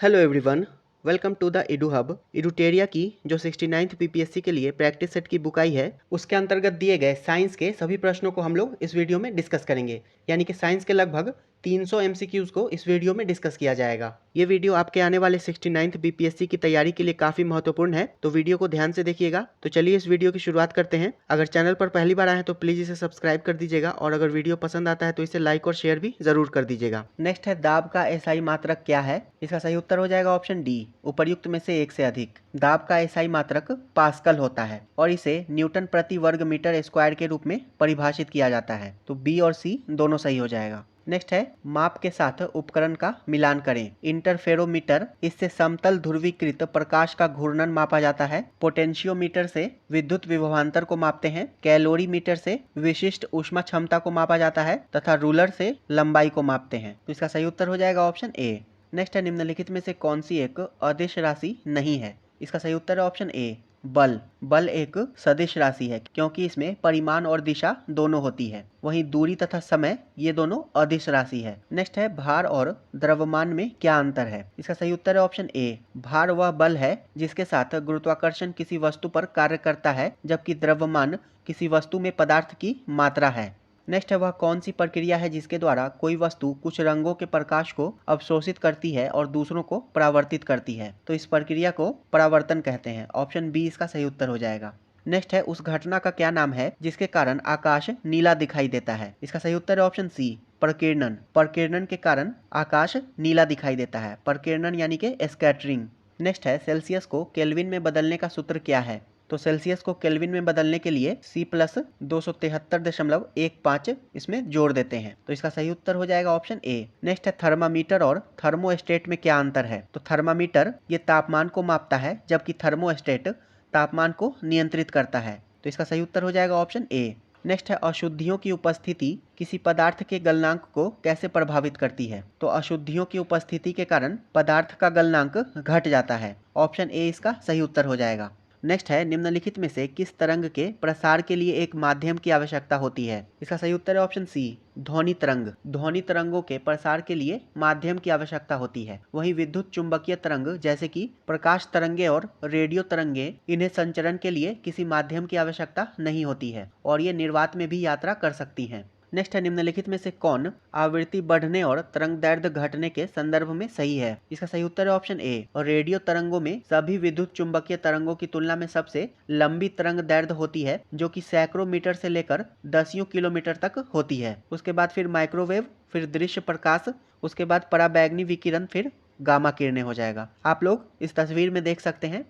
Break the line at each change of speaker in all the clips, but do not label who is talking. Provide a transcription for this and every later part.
Hello everyone, welcome to the edu hub. Eduteria की जो 69th PPSC के लिए प्रैक्टिस सेट की बुक आई है, उसके अंतर्गत दिए गए साइंस के सभी प्रश्नों को हम लोग इस वीडियो में डिस्कस करेंगे। यानी कि साइंस के लगभग 300 एमसीक्यूज को इस वीडियो में डिस्कस किया जाएगा। ये वीडियो आपके आने वाले 69th बीपीएससी की तैयारी के लिए काफी महत्वपूर्ण है, तो वीडियो को ध्यान से देखिएगा। तो चलिए इस वीडियो की शुरुआत करते हैं। अगर चैनल पर पहली बार आए हैं तो प्लीज इसे सब्सक्राइब कर दीजिएगा, और अगर वीडियो पसंद आता है तो इसे लाइक और शेयर भी जरूर कर दीजिएगा। नेक्स्ट है, दाब का एसआई मात्रक क्या है? इसका सही उत्तर हो जाएगा ऑप्शन डी, उपर्युक्त में से एक से अधिक। दाब का एसआई मात्रक पास्कल होता है और इसे न्यूटन प्रति वर्ग मीटर स्क्वायर के रूप में परिभाषित किया जाता है। तो बी और सी दोनों सही हो जाएगा। नेक्स्ट है, माप के साथ उपकरण का मिलान करें। इंटरफेरोमीटर, इससे समतल ध्रुवीकृत प्रकाश का घूर्णन मापा जाता है। पोटेंशियोमीटर से विद्युत विभवांतर को मापते हैं। कैलोरीमीटर से विशिष्ट ऊष्मा क्षमता को मापा जाता है तथा रूलर से लंबाई को मापते हैं। तो इसका सही उत्तर हो जाएगा ऑप्शन ए। नेक्स्ट है, निम्नलिखित में से कौन सी एक अदिश राशि नहीं है? इसका सही उत्तर है ऑप्शन ए, बल। बल एक सदिश राशि है क्योंकि इसमें परिमाण और दिशा दोनों होती है। वहीं दूरी तथा समय ये दोनों अदिश राशि है। नेक्स्ट है, भार और द्रव्यमान में क्या अंतर है? इसका सही उत्तर है ऑप्शन ए, भार वह बल है जिसके साथ गुरुत्वाकर्षण किसी वस्तु पर कार्य करता है, जबकि द्रव्यमान किसी वस्तु में पदार्थ की मात्रा है। नेक्स्ट है, वह कौन सी प्रक्रिया है जिसके द्वारा कोई वस्तु कुछ रंगों के प्रकाश को अवशोषित करती है और दूसरों को परावर्तित करती है? तो इस प्रक्रिया को परावर्तन कहते हैं। ऑप्शन बी इसका सही उत्तर हो जाएगा। नेक्स्ट है, उस घटना का क्या नाम है जिसके कारण आकाश नीला दिखाई देता है? इसका सही उत्तर है ऑप्शन सी, प्रकीर्णन। प्रकीर्णन के कारण आकाश नीला दिखाई देता है। प्रकीर्णन यानी कि स्कैटरिंग। नेक्स्ट है, सेल्सियस को केल्विन में बदलने का सूत्र क्या है? तो सेल्सियस को केल्विन में बदलने के लिए C+273.15 इसमें जोड़ देते हैं। तो इसका सही उत्तर हो जाएगा ऑप्शन ए। नेक्स्ट है, थर्मामीटर और थर्मोस्टेट में क्या अंतर है? तो थर्मामीटर ये तापमान को मापता है, जबकि थर्मोस्टेट तापमान को नियंत्रित करता है। तो इसका सही उत्तर हो जाएगा ऑप्शन ए। नेक्स्ट है, अशुद्धियों की उपस्थिति किसी पदार्थ के गलनांक को कैसे प्रभावित करती है? तो अशुद्धियों की उपस्थिति के कारण पदार्थ का गलनांक घट जाता है। ऑप्शन ए इसका सही उत्तर हो जाएगा। नेक्स्ट है, निम्नलिखित में से किस तरंग के प्रसार के लिए एक माध्यम की आवश्यकता होती है? इसका सही उत्तर है ऑप्शन सी, ध्वनि तरंग। ध्वनि तरंगों के प्रसार के लिए माध्यम की आवश्यकता होती है। वहीं विद्युत चुंबकीय तरंग जैसे कि प्रकाश तरंगे और रेडियो तरंगे, इन्हें संचरण के लिए किसी माध्यम की आवश्यकता नहीं होती है और ये निर्वात में भी यात्रा कर सकती हैं। नेक्स्ट है, निम्नलिखित में से कौन आवृत्ति बढ़ने और तरंग दैर्ध्य घटने के संदर्भ में सही है? इसका सही उत्तर है ऑप्शन ए, और रेडियो तरंगों में सभी विद्युत चुंबकीय तरंगों की तुलना में सबसे लंबी तरंग दैर्ध्य होती है, जो कि सैकड़ों मीटर से लेकर दसियों किलोमीटर तक होती है। उसके बाद फिर माइक्रोवेव, फिर दृश्य प्रकाश, उसके बाद पराबैंगनी विकिरण, फिर गामा किरणें हो जाएगा। आप लोग इस तस्वीर में देख सकते हैं।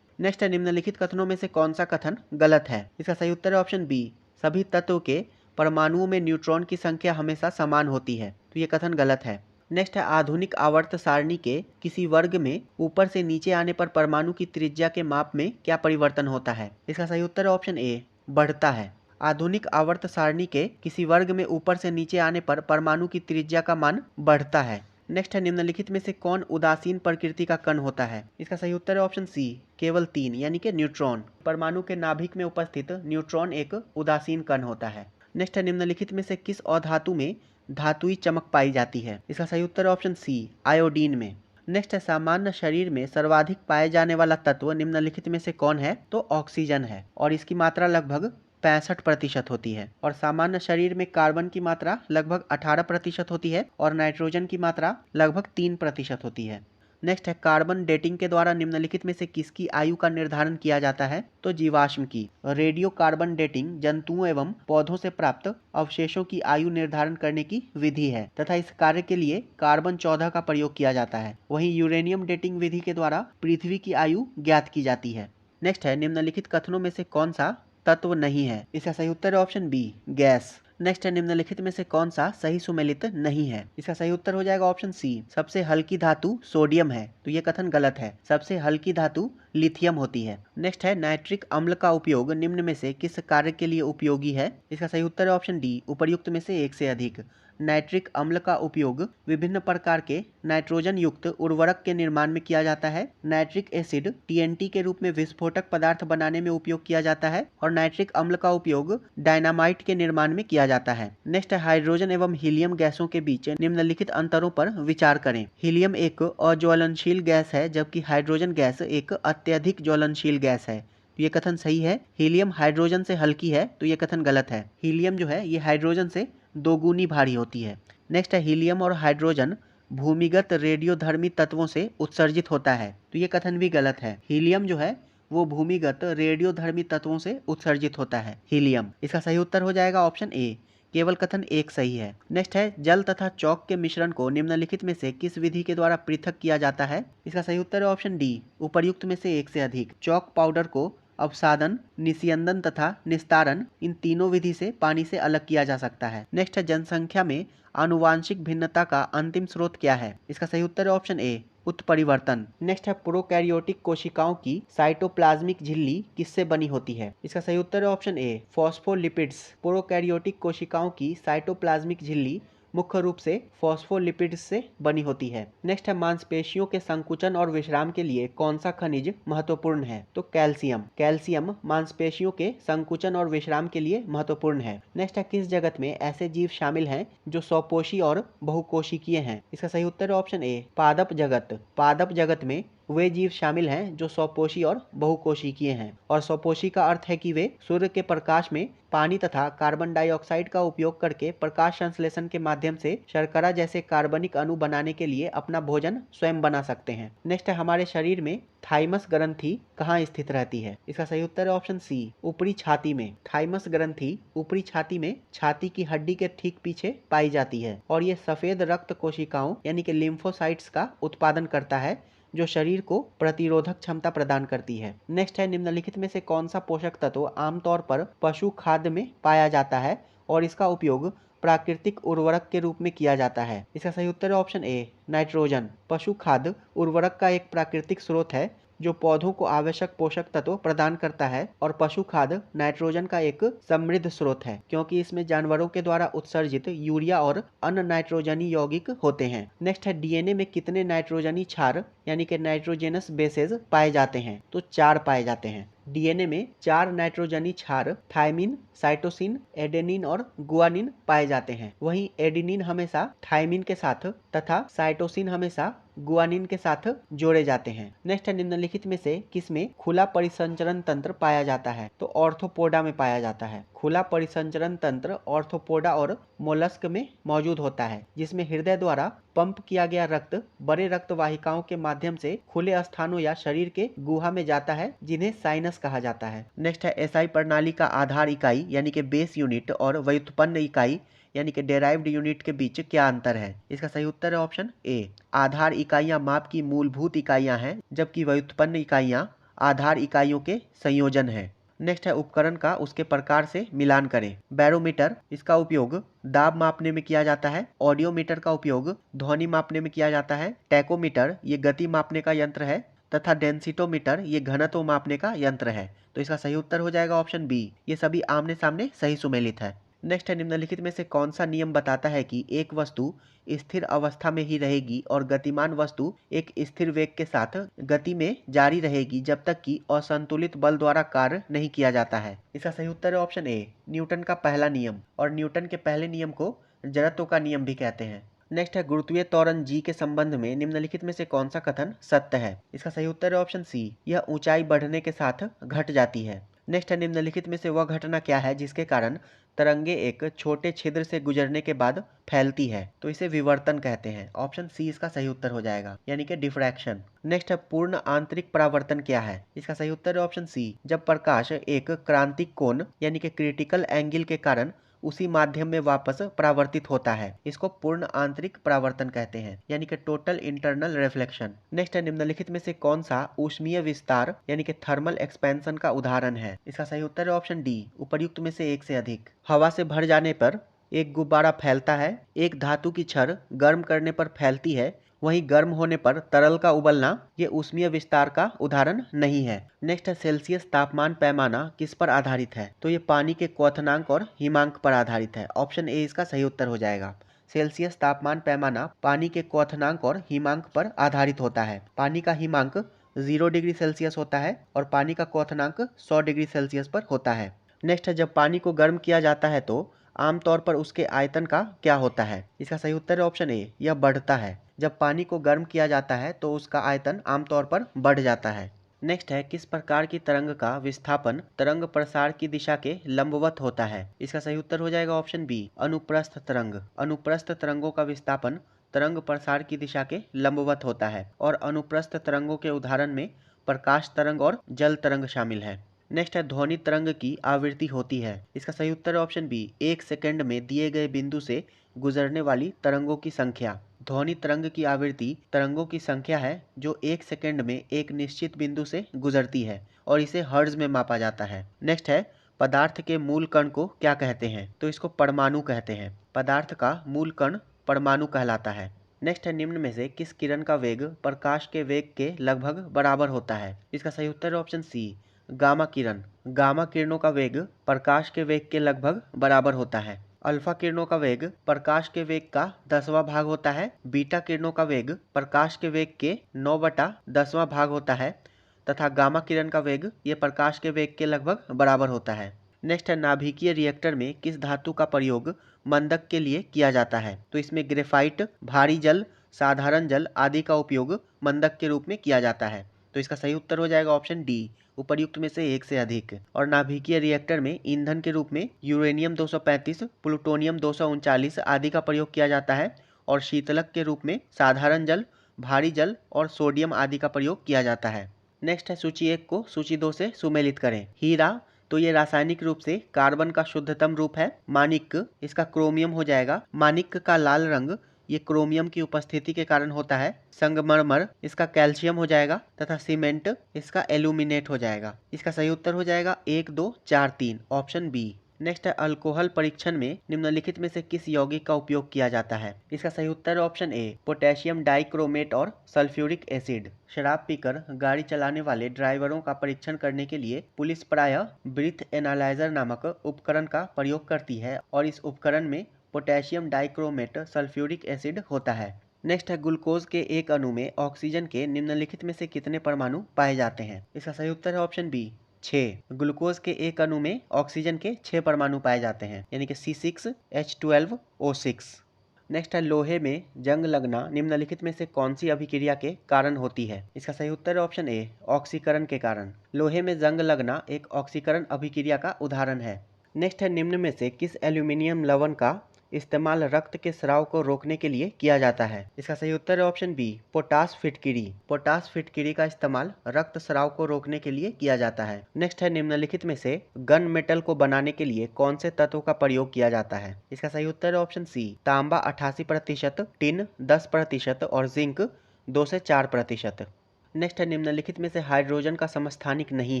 नेक्स्ट है, निम्नलिखित कथनों में से कौन सा कथन गलत है? इसका सही उत्तर है ऑप्शन बी, सभी तत्व के परमाणुओं में न्यूट्रॉन की संख्या हमेशा समान होती है। तो ये कथन गलत है। नेक्स्ट है, आधुनिक आवर्त सारणी के किसी वर्ग में ऊपर से नीचे आने पर परमाणु की त्रिज्या के माप में क्या परिवर्तन होता है? इसका सही उत्तर है ऑप्शन ए, बढ़ता है। आधुनिक आवर्त सारणी के किसी वर्ग में ऊपर से नीचे आने पर परमाणु की त्रिज्या का मान बढ़ता है। नेक्स्ट है, निम्नलिखित में से कौन उदासीन प्रकृति का कण होता है? इसका सही उत्तर है ऑप्शन सी, केवल 3 यानी कि न्यूट्रॉन। परमाणु के नाभिक में उपस्थित न्यूट्रॉन एक उदासीन कण होता है। नेक्स्ट है, निम्नलिखित में से किस अधातु में धातुई चमक पाई जाती है? इसका सही उत्तर है ऑप्शन सी, आयोडीन में। नेक्स्ट है, सामान्य शरीर में सर्वाधिक पाए जाने वाला तत्व निम्नलिखित में से कौन है? तो ऑक्सीजन है और इसकी मात्रा लगभग 65% होती है। और सामान्य शरीर में कार्बन की मात्रा लगभग 18% होती है और नाइट्रोजन की मात्रा लगभग 3% होती है। नेक्स्ट है, कार्बन डेटिंग के द्वारा निम्नलिखित में से किसकी आयु का निर्धारण किया जाता है? तो जीवाश्म की। रेडियो कार्बन डेटिंग जंतुओं एवं पौधों से प्राप्त अवशेषों की आयु निर्धारण करने की विधि है तथा इस कार्य के लिए कार्बन 14 का प्रयोग किया जाता है। वहीं यूरेनियम डेटिंग विधि के द्वारा पृथ्वी की आयु ज्ञात की जाती है। नेक्स्ट है, निम्नलिखित कथनों में से कौन सा तत्व नहीं है? इसका सही उत्तर है ऑप्शन बी, गैस। नेक्स्ट है, निम्नलिखित में से कौन सा सही सुमेलित नहीं है? इसका सही उत्तर हो जाएगा ऑप्शन सी, सबसे हल्की धातु सोडियम है। तो ये कथन गलत है। सबसे हल्की धातु लिथियम होती है। नेक्स्ट है, नाइट्रिक अम्ल का उपयोग निम्न में से किस कार्य के लिए उपयोगी है? इसका सही उत्तर है ऑप्शन डी, उपर्युक्त में से एक से अधिक। नाइट्रिक अम्ल का उपयोग विभिन्न प्रकार के नाइट्रोजन युक्त उर्वरक के निर्माण में किया जाता है। नाइट्रिक एसिड TNT के रूप में विस्फोटक पदार्थ बनाने में उपयोग किया जाता है और नाइट्रिक अम्ल का उपयोग डायनामाइट के निर्माण में किया जाता है। नेक्स्ट है हाइड्रोजन एवं हीलियम गैसों के बीच निम्नलिखित अंतरों पर विचार करें। हीलियम एक अज्वलनशील गैस है जबकि हाइड्रोजन गैस एक अत्यधिक ज्वलनशील गैस है। तो ये कथन सही है। हीलियम हाइड्रोजन से हल्की है, तो ये कथन गलत है। हीलियम जो है ये हाइड्रोजन से दोगुनी भारी होती है। नेक्स्ट है हीलियम और हाइड्रोजन भूमिगत रेडियोधर्मी तत्वों से उत्सर्जित होता है, तो ये कथन भी गलत है। हीलियम जो है वो भूमिगत रेडियोधर्मी तत्वों से उत्सर्जित होता है हीलियम। इसका सही उत्तर हो जाएगा ऑप्शन ए। केवल कथन एक सही है। नेक्स्ट है जल तथा चौक के मिश्रण को निम्नलिखित में से किस विधि के द्वारा पृथक किया जाता है? इसका सही उत्तर है ऑप्शन डी, उपर्युक्त में से एक से अधिक। चौक पाउडर को अवसादन, निस्यंदन तथा निस्तारण इन तीनों विधि से पानी से अलग किया जा सकता है। नेक्स्ट है जनसंख्या में आनुवांशिक भिन्नता का अंतिम स्रोत क्या है? इसका सही उत्तर है ऑप्शन ए, उत्परिवर्तन। नेक्स्ट है प्रोकैरियोटिक कोशिकाओं की साइटोप्लाज्मिक झिल्ली किससे बनी होती है? इसका सही उत्तर है ऑप्शन ए, फॉस्फोलिपिड्स। प्रोकैरियोटिक कोशिकाओं की साइटोप्लाज्मिक झिल्ली मुख्य रूप से फॉस्फोलिपिड्स से बनी होती है। नेक्स्ट है मांसपेशियों के संकुचन और विश्राम के लिए कौन सा खनिज महत्वपूर्ण है? तो कैल्शियम। कैल्शियम मांसपेशियों के संकुचन और विश्राम के लिए महत्वपूर्ण है। नेक्स्ट है किस जगत में ऐसे जीव शामिल हैं जो स्वपोषी और बहुकोशिकीय हैं? इसका सही उत्तर है ऑप्शन ए, पादप जगत। पादप जगत में वे जीव शामिल हैं जो स्वपोषी और बहुकोशिकीय हैं। और स्वपोषी का अर्थ है कि वे सूर्य के प्रकाश में पानी तथा कार्बन डाइऑक्साइड का उपयोग करके प्रकाश संश्लेषण के माध्यम से शर्करा जैसे कार्बनिक अणु बनाने के लिए अपना भोजन स्वयं बना सकते हैं। नेक्स्ट है हमारे शरीर में थाइमस ग्रंथि कहाँ स्थित रहती है? इसका सही उत्तर है ऑप्शन सी, ऊपरी छाती में। थाइमस ग्रंथि ऊपरी छाती में छाती की हड्डी के ठीक पीछे पाई जाती है और ये सफेद रक्त कोशिकाओं यानी कि लिम्फोसाइट्स का उत्पादन करता है जो शरीर को प्रतिरोधक क्षमता प्रदान करती है। नेक्स्ट है निम्नलिखित में से कौन सा पोषक तत्व आमतौर पर पशु खाद्य में पाया जाता है और इसका उपयोग प्राकृतिक उर्वरक के रूप में किया जाता है? इसका सही उत्तर है ऑप्शन ए, नाइट्रोजन। पशु खाद्य उर्वरक का एक प्राकृतिक स्रोत है जो पौधों को आवश्यक पोषक तत्व प्रदान करता है और पशु खाद्य नाइट्रोजन का एक समृद्ध स्रोत है क्योंकि इसमें जानवरों के द्वारा उत्सर्जित यूरिया और अन्य नाइट्रोजनी यौगिक होते हैं। नेक्स्ट है डीएनए में कितने नाइट्रोजनी क्षार यानी कि नाइट्रोजेनस बेसेस पाए जाते हैं? तो 4 पाए जाते हैं। डीएनए में 4 नाइट्रोजनी क्षार थायमिन, साइटोसिन, एडेनिन और गुआनिन पाए जाते हैं। वहीं एडेनिन हमेशा थायमिन के साथ तथा साइटोसिन हमेशा गुआनिन के साथ जोड़े जाते हैं। नेक्स्ट है निम्नलिखित में से किसमें खुला परिसंचरण तंत्र पाया जाता है? तो ऑर्थोपोडा में पाया जाता है। खुला परिसंचरण तंत्र ऑर्थोपोडा और मोलस्क में मौजूद होता है जिसमें हृदय द्वारा पंप किया गया रक्त बड़े रक्त वाहिकाओं के माध्यम से खुले स्थानों या शरीर के गुहा में जाता है जिन्हें साइनस कहा जाता है। नेक्स्ट है एसआई प्रणाली का आधार इकाई यानी कि बेस यूनिट और व्युत्पन्न इकाई यानी कि डेराइव्ड यूनिट के बीच क्या अंतर है? इसका सही उत्तर है ऑप्शन ए, आधार इकाइयां माप की मूलभूत इकाइयां हैं जबकि व्युत्पन्न इकाइयां आधार इकाइयों के संयोजन है। नेक्स्ट है उपकरण का उसके प्रकार से मिलान करें। बैरोमीटर, इसका उपयोग दाब मापने में किया जाता है। ऑडियोमीटर का उपयोग ध्वनि मापने में किया जाता है। टैकोमीटर ये गति मापने का यंत्र है तथा डेंसिटोमीटर ये घनत्व मापने का यंत्र है। तो इसका सही उत्तर हो जाएगा ऑप्शन बी, ये सभी आमने सामने सही सुमेलित है। नेक्स्ट है निम्नलिखित में से कौन सा नियम बताता है कि एक वस्तु स्थिर अवस्था में ही रहेगी और गतिमान वस्तु एक स्थिर वेग के साथ गति में जारी रहेगी जब तक कि असंतुलित बल द्वारा कार्य नहीं किया जाता है? इसका सही उत्तर है ऑप्शन ए, न्यूटन का पहला नियम। और न्यूटन के पहले नियम को जड़त्व का नियम भी कहते हैं। नेक्स्ट है गुरुत्वीय त्वरण जी के संबंध में निम्नलिखित में से कौन सा कथन सत्य है? इसका सही उत्तर है ऑप्शन सी, यह ऊंचाई बढ़ने के साथ घट जाती है। नेक्स्ट है निम्नलिखित में से वह घटना क्या है जिसके कारण तरंगे एक छोटे छिद्र से गुजरने के बाद फैलती है? तो इसे विवर्तन कहते हैं। ऑप्शन सी इसका सही उत्तर हो जाएगा यानी कि डिफ्रैक्शन। नेक्स्ट है पूर्ण आंतरिक परावर्तन क्या है? इसका सही उत्तर है ऑप्शन सी, जब प्रकाश एक क्रांतिक कोण यानी कि क्रिटिकल एंगल के कारण उसी माध्यम में वापस परावर्तित होता है, इसको पूर्ण आंतरिक परावर्तन कहते हैं यानी कि टोटल इंटरनल रिफ्लेक्शन। नेक्स्ट है निम्नलिखित में से कौन सा ऊष्मीय विस्तार यानी कि थर्मल एक्सपेंशन का उदाहरण है? इसका सही उत्तर है ऑप्शन डी, उपर्युक्त में से एक से अधिक। हवा से भर जाने पर एक गुब्बारा फैलता है, एक धातु की छड़ गर्म करने पर फैलती है, वहीं गर्म होने पर तरल का उबलना ये ऊष्मीय विस्तार का उदाहरण नहीं है। नेक्स्ट है सेल्सियस तापमान पैमाना किस पर आधारित है? तो ये पानी के क्वथनांक और हिमांक पर आधारित है। ऑप्शन ए इसका सही उत्तर हो जाएगा। सेल्सियस तापमान पैमाना पानी के क्वथनांक और हिमांक पर आधारित होता है। पानी का हिमांक 0 डिग्री सेल्सियस होता है और पानी का क्वथनांक 100 डिग्री सेल्सियस पर होता है। नेक्स्ट है, जब पानी को गर्म किया जाता है तो आमतौर पर उसके आयतन का क्या होता है? इसका सही उत्तर है ऑप्शन ए, यह बढ़ता है। जब पानी को गर्म किया जाता है तो उसका आयतन आमतौर पर बढ़ जाता है। नेक्स्ट है, किस प्रकार की तरंग का विस्थापन तरंग प्रसार की दिशा के लंबवत होता है? इसका सही उत्तर हो जाएगा ऑप्शन बी, अनुप्रस्थ तरंग। अनुप्रस्थ तरंगों का विस्थापन तरंग प्रसार की दिशा के लंबवत होता है और अनुप्रस्थ तरंगों के उदाहरण में प्रकाश तरंग और जल तरंग शामिल है। नेक्स्ट है, ध्वनि तरंग की आवृत्ति होती है। इसका सही उत्तर है ऑप्शन बी, 1 सेकंड में दिए गए बिंदु से गुजरने वाली तरंगों की संख्या। ध्वनि तरंग की आवृत्ति तरंगों की संख्या है जो 1 सेकंड में एक निश्चित बिंदु से गुजरती है और इसे हर्ट्ज में मापा जाता है। नेक्स्ट है, पदार्थ के मूल कण को क्या कहते हैं? तो इसको परमाणु कहते हैं। पदार्थ का मूल कण परमाणु कहलाता है। नेक्स्ट है, निम्न में से किस किरण का वेग प्रकाश के वेग के लगभग बराबर होता है? इसका सही उत्तर है ऑप्शन सी, गामा किरण। गामा किरणों का वेग प्रकाश के वेग के लगभग बराबर होता है। अल्फा किरणों का वेग प्रकाश के वेग का 10वां भाग होता है। बीटा किरणों का वेग प्रकाश के वेग के 9/10वां भाग होता है तथा गामा किरण का वेग ये प्रकाश के वेग के लगभग बराबर होता है। नेक्स्ट है, नाभिकीय रिएक्टर में किस धातु का प्रयोग मंदक के लिए किया जाता है? तो इसमें ग्रेफाइट, भारी जल, साधारण जल आदि का उपयोग मंदक के रूप में किया जाता है। तो इसका सही उत्तर हो जाएगा ऑप्शन डी, उपर्युक्त में से एक से अधिक। और नाभिकीय रिएक्टर में ईंधन के रूप में यूरेनियम 235, प्लूटोनियम 239 आदि का प्रयोग किया जाता है और शीतलक के रूप में साधारण जल, भारी जल और सोडियम आदि का प्रयोग किया जाता है। नेक्स्ट है, सूची 1 को सूची 2 से सुमेलित करें। हीरा, तो ये रासायनिक रूप से कार्बन का शुद्धतम रूप है। माणिक्य, इसका क्रोमियम हो जाएगा। माणिक्य का लाल रंग ये क्रोमियम की उपस्थिति के कारण होता है। संगमरमर, इसका कैल्शियम हो जाएगा तथा सीमेंट इसका एल्यूमिनेट हो जाएगा। इसका सही उत्तर हो जाएगा 1, 2, 4, 3 ऑप्शन बी। नेक्स्ट है, अल्कोहल परीक्षण में निम्नलिखित में से किस यौगिक का उपयोग किया जाता है? इसका सही उत्तर है ऑप्शन ए, पोटेशियम डाइक्रोमेट और सल्फ्यूरिक एसिड। शराब पीकर गाड़ी चलाने वाले ड्राइवरों का परीक्षण करने के लिए पुलिस प्रायः ब्रीथ एनालाइजर नामक उपकरण का प्रयोग करती है और इस उपकरण में पोटेशियम डाइक्रोमेट सल्फ्यूरिक एसिड होता है। नेक्स्ट है, ग्लूकोज के एक अणु में ऑक्सीजन के निम्नलिखित में से कितने परमाणु पाए जाते हैं? इसका सही उत्तर है ऑप्शन बी, 6। ग्लूकोज के एक अणु में ऑक्सीजन के 6 परमाणु पाए जाते हैं, यानी कि C6H12O6। नेक्स्ट है, लोहे में जंग लगना निम्नलिखित में से कौन सी अभिक्रिया के कारण होती है? इसका सही उत्तर है ऑप्शन ए, ऑक्सीकरण के कारण। लोहे में जंग लगना एक ऑक्सीकरण अभिक्रिया का उदाहरण है। नेक्स्ट है, निम्न में से किस एल्यूमिनियम लवण का इस्तेमाल रक्त के स्राव को रोकने के लिए किया जाता है? इसका सही उत्तर है ऑप्शन बी, पोटास फिटकिरी। पोटास फिटकिरी का इस्तेमाल रक्त स्राव को रोकने के लिए किया जाता है। नेक्स्ट है, निम्नलिखित में से गन मेटल को बनाने के लिए कौन से तत्व का प्रयोग किया जाता है? इसका सही उत्तर है ऑप्शन सी, तांबा 88%, टिन 10% और जिंक 2 से 4%। नेक्स्ट है, निम्नलिखित में से हाइड्रोजन का समस्थानिक नहीं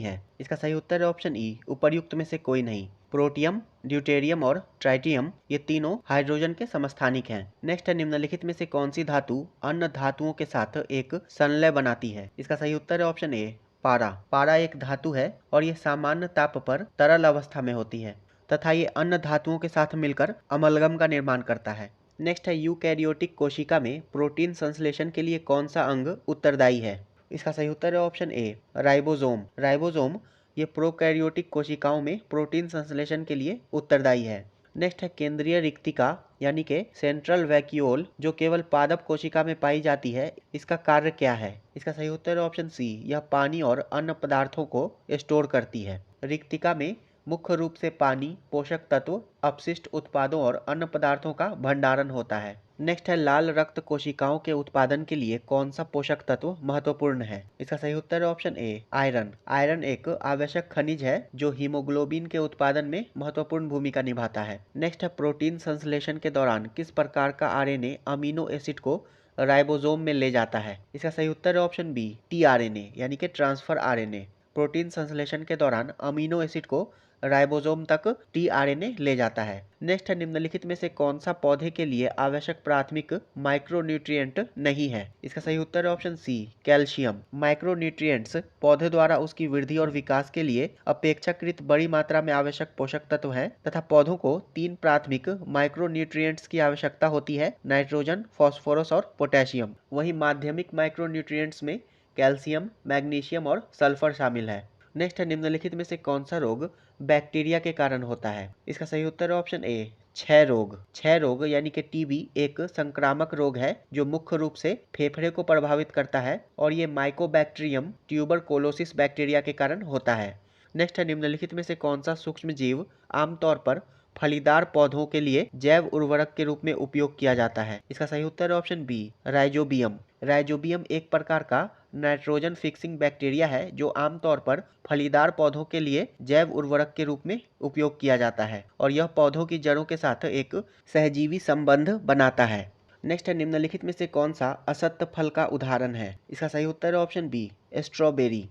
है? इसका सही उत्तर है ऑप्शन ई, उपर्युक्त में से कोई नहीं। प्रोटियम, ड्यूटेरियम और ट्राइटियम ये तीनों हाइड्रोजन के समस्थानिक हैं। नेक्स्ट है, निम्नलिखित में से कौन सी धातु अन्य धातुओं के साथ एक संलय बनाती है? इसका सही उत्तर है ऑप्शन ए, पारा। पारा एक धातु है और ये सामान्य ताप पर तरल अवस्था में होती है तथा ये अन्य धातुओं के साथ मिलकर अमलगम का निर्माण करता है। नेक्स्ट है, यूकैरियोटिक कोशिका में प्रोटीन संश्लेषण के लिए कौन सा अंग उत्तरदायी है? इसका सही उत्तर है ऑप्शन ए, राइबोसोम। राइबोसोम ये प्रोकैरियोटिक कोशिकाओं में प्रोटीन संश्लेषण के लिए उत्तरदायी है। नेक्स्ट है, केंद्रीय रिक्तिका यानी कि सेंट्रल वैक्यूल जो केवल पादप कोशिका में पाई जाती है, इसका कार्य क्या है? इसका सही उत्तर है ऑप्शन सी, यह पानी और अन्य पदार्थों को स्टोर करती है। रिक्तिका में मुख्य रूप से पानी, पोषक तत्व, अपशिष्ट उत्पादों और अन्य पदार्थों का भंडारण होता है। नेक्स्ट है, लाल रक्त कोशिकाओं के उत्पादन के लिए कौन सा पोषक तत्व महत्वपूर्ण है? इसका सही उत्तर है ऑप्शन ए, आयरन। आयरन एक आवश्यक खनिज है जो हीमोग्लोबिन के उत्पादन में महत्वपूर्ण भूमिका निभाता है। नेक्स्ट है, प्रोटीन संश्लेषण के दौरान किस प्रकार का आरएनए अमीनो एसिड को राइबोसोम में ले जाता है? इसका सही उत्तर है ऑप्शन बी, टीआरएनए यानी कि ट्रांसफर आरएनए। प्रोटीन संश्लेषण के दौरान अमीनो एसिड को राइबोसोम तक टीआरएनए ले जाता है। नेक्स्ट है, निम्नलिखित में से कौन सा पौधे के लिए आवश्यक प्राथमिक माइक्रोन्यूट्रिएंट नहीं है? इसका सही उत्तर है ऑप्शन सी, कैल्शियम। माइक्रोन्यूट्रिएंट्स पौधे द्वारा उसकी वृद्धि और विकास के लिए अपेक्षाकृत बड़ी मात्रा में आवश्यक पोषक तत्व हैं तथा पौधों को 3 प्राथमिक माइक्रोन्यूट्रिएंट्स की आवश्यकता होती है, नाइट्रोजन, फास्फोरस और पोटेशियम। वहीं माध्यमिक माइक्रोन्यूट्रिएंट्स में कैल्शियम, मैग्नीशियम और सल्फर शामिल है। नेक्स्ट है, निम्नलिखित में से कौन सा रोग बैक्टीरिया के कारण होता है? इसका सही उत्तर है ऑप्शन ए, क्षय रोग। क्षय रोग यानी कि टीबी एक संक्रामक रोग है जो मुख्य रूप से फेफड़े को प्रभावित करता है और ये माइकोबैक्टीरियम ट्यूबरकुलोसिस बैक्टीरिया के कारण होता है। नेक्स्ट है, निम्नलिखित में से कौन सा सूक्ष्म जीव आमतौर पर फलीदार पौधों के लिए जैव उर्वरक के रूप में उपयोग किया जाता है? इसका सही उत्तर है ऑप्शन बी, राइजोबियम। राइजोबियम एक प्रकार का नाइट्रोजन फिक्सिंग बैक्टीरिया है जो आमतौर पर फलीदार पौधों के लिए जैव उर्वरक के रूप में उपयोग किया जाता है और यह पौधों की जड़ों के साथ एक सहजीवी संबंध बनाता है। नेक्स्ट है, निम्नलिखित में से कौन सा असत्य फल का उदाहरण है? इसका सही उत्तर है ऑप्शन बी, स्ट्रॉबेरी।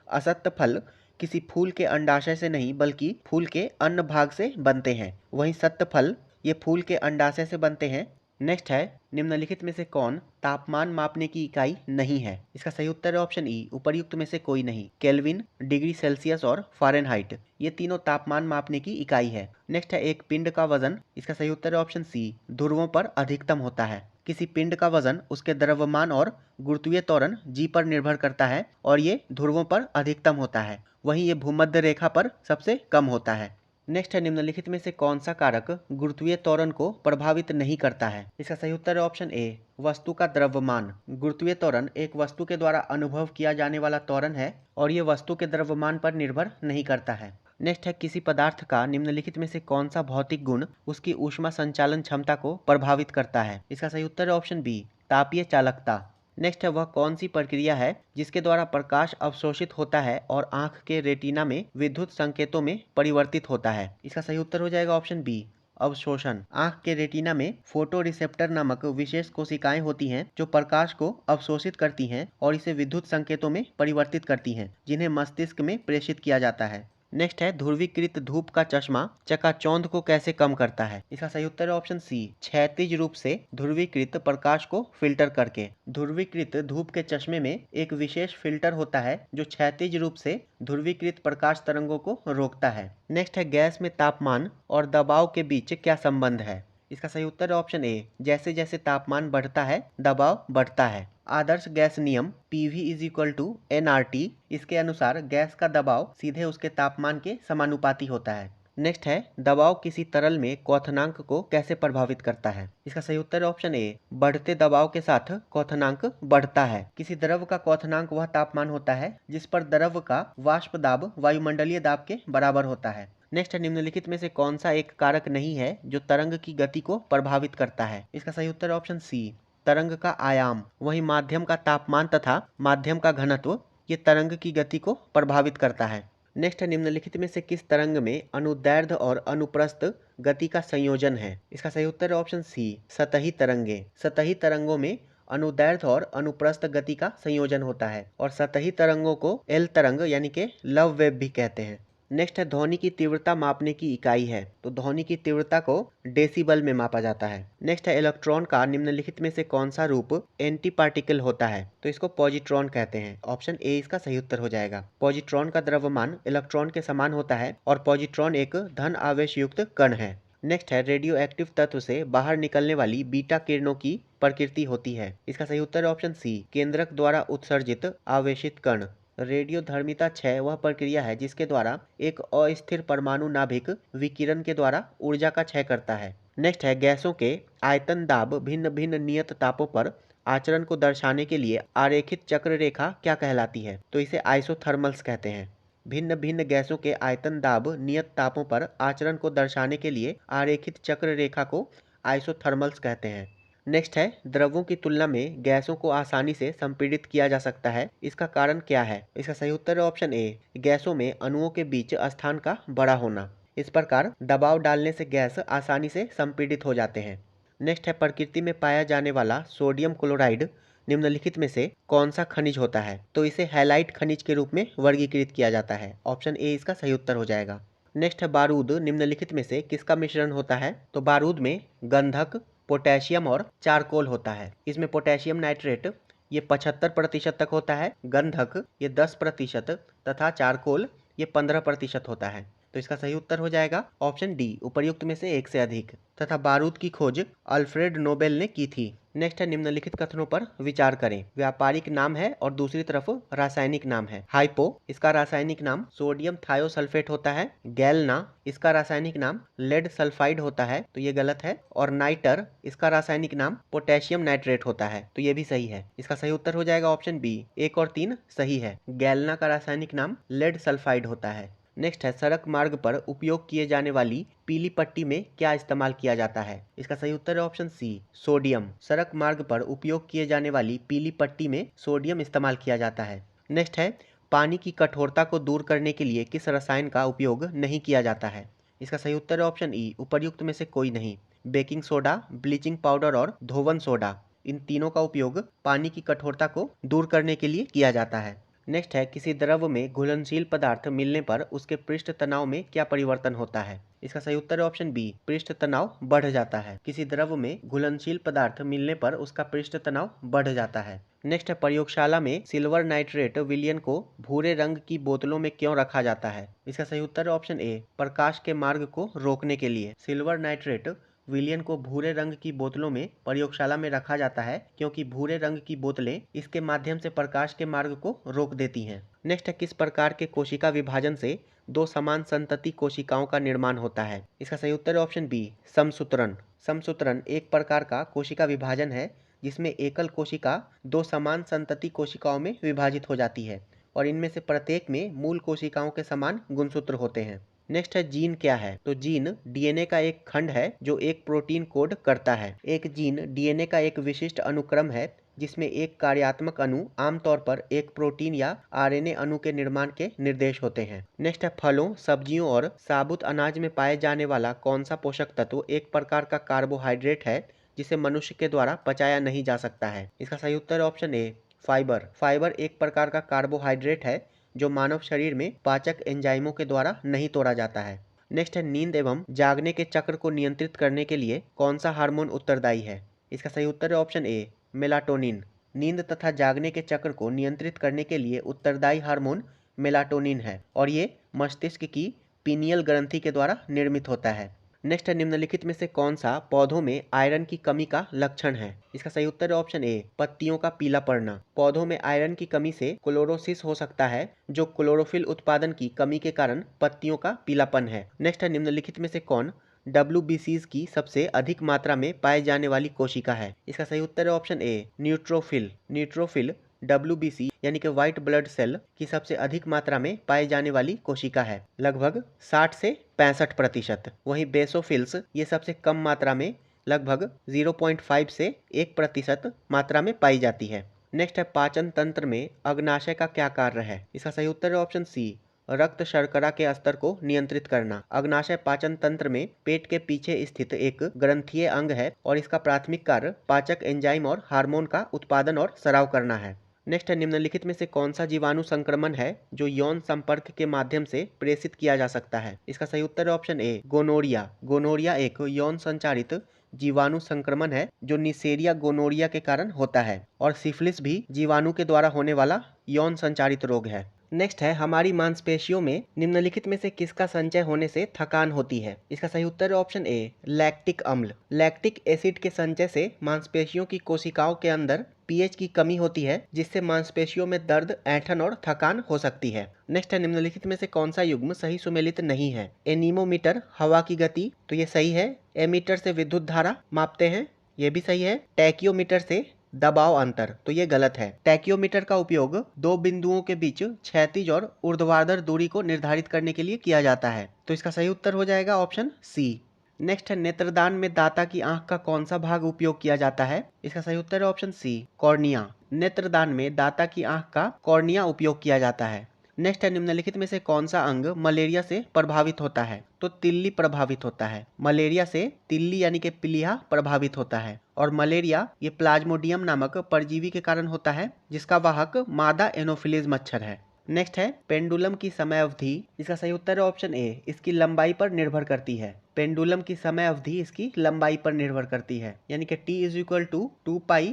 असत्य फल किसी फूल के अंडाशय से नहीं बल्कि फूल के अन्य भाग से बनते हैं, वहीं सत्य फल ये फूल के अंडाशय से बनते हैं। नेक्स्ट है, निम्नलिखित में से कौन तापमान मापने की इकाई नहीं है? इसका सही उत्तर है ऑप्शन ई, उपर्युक्त में से कोई नहीं। केल्विन, डिग्री सेल्सियस और फ़ारेनहाइट ये तीनों तापमान मापने की इकाई है। नेक्स्ट है, एक पिंड का वजन। इसका सही उत्तर है ऑप्शन सी, ध्रुवों पर अधिकतम होता है। किसी पिंड का वजन उसके द्रव्यमान और गुरुत्वीय त्वरण जी पर निर्भर करता है और ये ध्रुवों पर अधिकतम होता है, वहीं ये भूमध्य रेखा पर सबसे कम होता है। नेक्स्ट है, निम्नलिखित में से कौन सा कारक गुरुत्वीय त्वरण को प्रभावित नहीं करता है? इसका सही उत्तर है ऑप्शन ए, वस्तु का द्रव्यमान। गुरुत्वीय त्वरण एक वस्तु के द्वारा अनुभव किया जाने वाला त्वरण है और ये वस्तु के द्रव्यमान पर निर्भर नहीं करता है। नेक्स्ट है, किसी पदार्थ का निम्नलिखित में से कौन सा भौतिक गुण उसकी ऊष्मा संचालन क्षमता को प्रभावित करता है? इसका सही उत्तर है ऑप्शन बी, तापीय चालकता। नेक्स्ट है, वह कौन सी प्रक्रिया है जिसके द्वारा प्रकाश अवशोषित होता है और आंख के रेटिना में विद्युत संकेतों में परिवर्तित होता है? इसका सही उत्तर हो जाएगा ऑप्शन बी, अवशोषण। आंख के रेटिना में फोटो रिसेप्टर नामक विशेष कोशिकाएं होती हैं जो प्रकाश को अवशोषित करती हैं और इसे विद्युत संकेतों में परिवर्तित करती हैं जिन्हें मस्तिष्क में प्रेषित किया जाता है। नेक्स्ट है, ध्रुवीकृत धूप का चश्मा चकाचौंध को कैसे कम करता है? इसका सही उत्तर है ऑप्शन सी, क्षैतिज रूप से ध्रुवीकृत प्रकाश को फिल्टर करके। ध्रुवीकृत धूप के चश्मे में एक विशेष फिल्टर होता है जो क्षैतिज रूप से ध्रुवीकृत प्रकाश तरंगों को रोकता है। नेक्स्ट है, गैस में तापमान और दबाव के बीच क्या संबंध है? इसका सही उत्तर है ऑप्शन ए, जैसे जैसे तापमान बढ़ता है दबाव बढ़ता है। आदर्श गैस नियम PV = nRT इसके अनुसार गैस का दबाव सीधे उसके तापमान के समानुपाती होता है। नेक्स्ट है, दबाव किसी तरल में क्वथनांक को कैसे प्रभावित करता है? इसका सही उत्तर है ऑप्शन ए, बढ़ते दबाव के साथ क्वथनांक बढ़ता है। किसी द्रव का क्वथनांक वह तापमान होता है जिस पर द्रव का वाष्प दाब वायुमंडलीय दाब के बराबर होता है। नेक्स्ट है, निम्नलिखित में से कौन सा एक कारक नहीं है जो तरंग की गति को प्रभावित करता है? इसका सही उत्तर है ऑप्शन सी, तरंग का आयाम। वहीं माध्यम का तापमान तथा माध्यम का घनत्व ये तरंग की गति को प्रभावित करता है। नेक्स्ट है, निम्नलिखित में से किस तरंग में अनुदैर्ध्य और अनुप्रस्थ गति का संयोजन है? इसका सही उत्तर है ऑप्शन सी, सतही तरंगे। सतही तरंगों में अनुदैर्ध्य और अनुप्रस्थ गति का संयोजन होता है और सतही तरंगों को एल तरंग यानी कि लव वेव भी कहते हैं। नेक्स्ट है, ध्वनि की तीव्रता मापने की इकाई है, तो ध्वनि की तीव्रता को डेसिबल में मापा जाता है। नेक्स्ट है, इलेक्ट्रॉन का निम्नलिखित में से कौन सा रूप एंटी पार्टिकल होता है? तो इसको पॉजिट्रॉन कहते हैं। ऑप्शन ए इसका सही उत्तर हो जाएगा। पॉजिट्रॉन का द्रव्यमान इलेक्ट्रॉन के समान होता है और पॉजिट्रॉन एक धन आवेश युक्त कण है। नेक्स्ट है, रेडियो एक्टिव तत्व से बाहर निकलने वाली बीटा किरणों की प्रकृति होती है। इसका सही उत्तर है ऑप्शन सी, केंद्रक द्वारा उत्सर्जित आवेशित कण। रेडियोधर्मिता क्षय वह प्रक्रिया है जिसके द्वारा एक अस्थिर परमाणु नाभिक विकिरण के द्वारा ऊर्जा का क्षय करता है। नेक्स्ट है, गैसों के आयतन दाब भिन्न भिन्न नियत तापों पर आचरण को दर्शाने के लिए आरेखित चक्र रेखा क्या कहलाती है? तो इसे आइसोथर्मल्स कहते हैं। भिन्न भिन्न गैसों के आयतन दाब नियत तापों पर आचरण को दर्शाने के लिए आरेखित चक्र रेखा को आइसोथर्मल्स कहते हैं। नेक्स्ट है, द्रवों की तुलना में गैसों को आसानी से संपीड़ित किया जा सकता है, इसका कारण क्या है? इसका सही उत्तर है ऑप्शन ए, गैसों में अणुओं के बीच स्थान का बड़ा होना। इस प्रकार दबाव डालने से गैस आसानी से संपीड़ित हो जाते हैं। नेक्स्ट है, प्रकृति में पाया जाने वाला सोडियम क्लोराइड निम्नलिखित में से कौन सा खनिज होता है? तो इसे हैलाइट खनिज के रूप में वर्गीकृत किया जाता है। ऑप्शन ए इसका सही उत्तर हो जाएगा। नेक्स्ट है बारूद निम्नलिखित में से किसका मिश्रण होता है? तो बारूद में गंधक, पोटेशियम और चारकोल होता है। इसमें पोटेशियम नाइट्रेट ये 75% तक होता है, गंधक ये 10% तथा चारकोल ये 15% होता है। तो इसका सही उत्तर हो जाएगा ऑप्शन डी, उपर्युक्त में से एक से अधिक। तथा बारूद की खोज अल्फ्रेड नोबेल ने की थी। नेक्स्ट है निम्नलिखित कथनों पर विचार करें। व्यापारिक नाम है और दूसरी तरफ रासायनिक नाम है। हाइपो इसका रासायनिक नाम सोडियम थायोसल्फेट होता है। गैलना इसका रासायनिक नाम लेड सल्फाइड होता है, तो ये गलत है। और नाइटर इसका रासायनिक नाम पोटेशियम नाइट्रेट होता है, तो ये भी सही है। इसका सही उत्तर हो जाएगा ऑप्शन बी, 1 और 3 सही है। गैलना का रासायनिक नाम लेड सल्फाइड होता है। नेक्स्ट है सड़क मार्ग पर उपयोग किए जाने वाली पीली पट्टी में क्या इस्तेमाल किया जाता है? इसका सही उत्तर है ऑप्शन सी, सोडियम। सड़क मार्ग पर उपयोग किए जाने वाली पीली पट्टी में सोडियम इस्तेमाल किया जाता है। नेक्स्ट है पानी की कठोरता को दूर करने के लिए किस रसायन का उपयोग नहीं किया जाता है? इसका सही उत्तर है ऑप्शन ई, उपर्युक्त में से कोई नहीं। बेकिंग सोडा, ब्लीचिंग पाउडर और धोवन सोडा, इन तीनों का उपयोग पानी की कठोरता को दूर करने के लिए किया जाता है। नेक्स्ट है किसी द्रव में घुलनशील पदार्थ मिलने पर उसके पृष्ठ तनाव में क्या परिवर्तन होता है? इसका सही उत्तर है ऑप्शन बी, पृष्ठ तनाव बढ़ जाता है। किसी द्रव में घुलनशील पदार्थ मिलने पर उसका पृष्ठ तनाव बढ़ जाता है। नेक्स्ट है प्रयोगशाला में सिल्वर नाइट्रेट विलयन को भूरे रंग की बोतलों में क्यों रखा जाता है? इसका सही उत्तर है ऑप्शन ए, प्रकाश के मार्ग को रोकने के लिए। सिल्वर नाइट्रेट विलयन को भूरे रंग की बोतलों में प्रयोगशाला में रखा जाता है क्योंकि भूरे रंग की बोतलें इसके माध्यम से प्रकाश के मार्ग को रोक देती हैं। नेक्स्ट है किस प्रकार के कोशिका विभाजन से दो समान संतति कोशिकाओं का निर्माण होता है? इसका सही उत्तर है ऑप्शन बी, समसूत्रण। समसूत्रण एक प्रकार का कोशिका विभाजन है जिसमें एकल कोशिका दो समान संतति कोशिकाओं में विभाजित हो जाती है और इनमें से प्रत्येक में मूल कोशिकाओं के समान गुणसूत्र होते हैं। नेक्स्ट है जीन क्या है? तो जीन डीएनए का एक खंड है जो एक प्रोटीन कोड करता है। एक जीन डीएनए का एक विशिष्ट अनुक्रम है जिसमें एक कार्यात्मक अणु आमतौर पर एक प्रोटीन या आरएनए अणु के निर्माण के निर्देश होते हैं। नेक्स्ट है फलों, सब्जियों और साबुत अनाज में पाए जाने वाला कौन सा पोषक तत्व एक प्रकार का कार्बोहाइड्रेट है जिसे मनुष्य के द्वारा पचाया नहीं जा सकता है? इसका सही उत्तर है ऑप्शन ए, फाइबर। फाइबर एक प्रकार का कार्बोहाइड्रेट है जो मानव शरीर में पाचक एंजाइमों के द्वारा नहीं तोड़ा जाता है। नेक्स्ट है नींद एवं जागने के चक्र को नियंत्रित करने के लिए कौन सा हार्मोन उत्तरदायी है? इसका सही उत्तर है ऑप्शन ए, मेलाटोनिन। नींद तथा जागने के चक्र को नियंत्रित करने के लिए उत्तरदायी हार्मोन मेलाटोनिन है और ये मस्तिष्क की पीनियल ग्रंथि के द्वारा निर्मित होता है। नेक्स्ट है निम्नलिखित में से कौन सा पौधों में आयरन की कमी का लक्षण है? इसका सही उत्तर है ऑप्शन ए, पत्तियों का पीला पड़ना। पौधों में आयरन की कमी से क्लोरोसिस हो सकता है जो क्लोरोफिल उत्पादन की कमी के कारण पत्तियों का पीलापन है। नेक्स्ट है निम्नलिखित में से कौन WBCs की सबसे अधिक मात्रा में पाए जाने वाली कोशिका है? इसका सही उत्तर है option A, neutrophil. Neutrophil WBC यानी कि व्हाइट ब्लड सेल की सबसे अधिक मात्रा में पाए जाने वाली कोशिका है, लगभग 60 से 65%। वहीं बेसोफिल्स ये सबसे कम मात्रा में लगभग 0.5 से 1% मात्रा में पाई जाती है। नेक्स्ट है पाचन तंत्र में अग्नाशय का क्या कार्य है? इसका सही उत्तर है ऑप्शन सी, रक्त शर्करा के स्तर को नियंत्रित करना। अग्नाशय पाचन तंत्र में पेट के पीछे स्थित एक ग्रंथीय अंग है और इसका प्राथमिक कार्य पाचक एंजाइम और हार्मोन का उत्पादन और स्राव करना है। नेक्स्ट है निम्नलिखित में से कौन सा जीवाणु संक्रमण है जो यौन संपर्क के माध्यम से प्रेषित किया जा सकता है? इसका सही उत्तर है ऑप्शन ए, गोनोरिया। गोनोरिया एक यौन संचारित जीवाणु संक्रमण है जो निसेरिया गोनोरिया के कारण होता है और सिफिलिस भी जीवाणु के द्वारा होने वाला यौन संचारित रोग है। नेक्स्ट है हमारी मांसपेशियों में निम्नलिखित में से किसका संचय होने से थकान होती है? इसका सही उत्तर है ऑप्शन ए, लैक्टिक अम्ल। लैक्टिक एसिड के संचय से मांसपेशियों की कोशिकाओं के अंदर पीएच की कमी होती है जिससे मांसपेशियों में दर्द, ऐंठन और थकान हो सकती है। नेक्स्ट है निम्नलिखित में से कौन सा युग्म सही सुमेलित नहीं है? एनीमोमीटर हवा की गति, तो ये सही है। एमीटर से विद्युत धारा मापते हैं, ये भी सही है। टैकियोमीटर से दबाव अंतर, तो ये गलत है। टैकियोमीटर का उपयोग दो बिंदुओं के बीच क्षैतिज और ऊर्ध्वाधर दूरी को निर्धारित करने के लिए किया जाता है, तो इसका सही उत्तर हो जाएगा ऑप्शन सी। नेक्स्ट है नेत्रदान में दाता की आंख का कौन सा भाग उपयोग किया जाता है? इसका सही उत्तर है ऑप्शन सी, कॉर्निया। नेत्रदान में दाता की आंख का कॉर्निया उपयोग किया जाता है। नेक्स्ट है निम्नलिखित में से कौन सा अंग मलेरिया से प्रभावित होता है? तो तिल्ली प्रभावित होता है। मलेरिया से तिल्ली यानी कि पिलिया प्रभावित होता है और मलेरिया ये प्लाज्मोडियम नामक परजीवी के कारण होता है जिसका वाहक मादा एनोफिलीज मच्छर है। नेक्स्ट है पेंडुलम की समय अवधि। इसका सही उत्तर है ऑप्शन ए, इसकी लंबाई पर निर्भर करती है। पेंडुलम की समय अवधि इसकी लंबाई पर निर्भर करती है, यानी कि t is equal to 2π√L/g।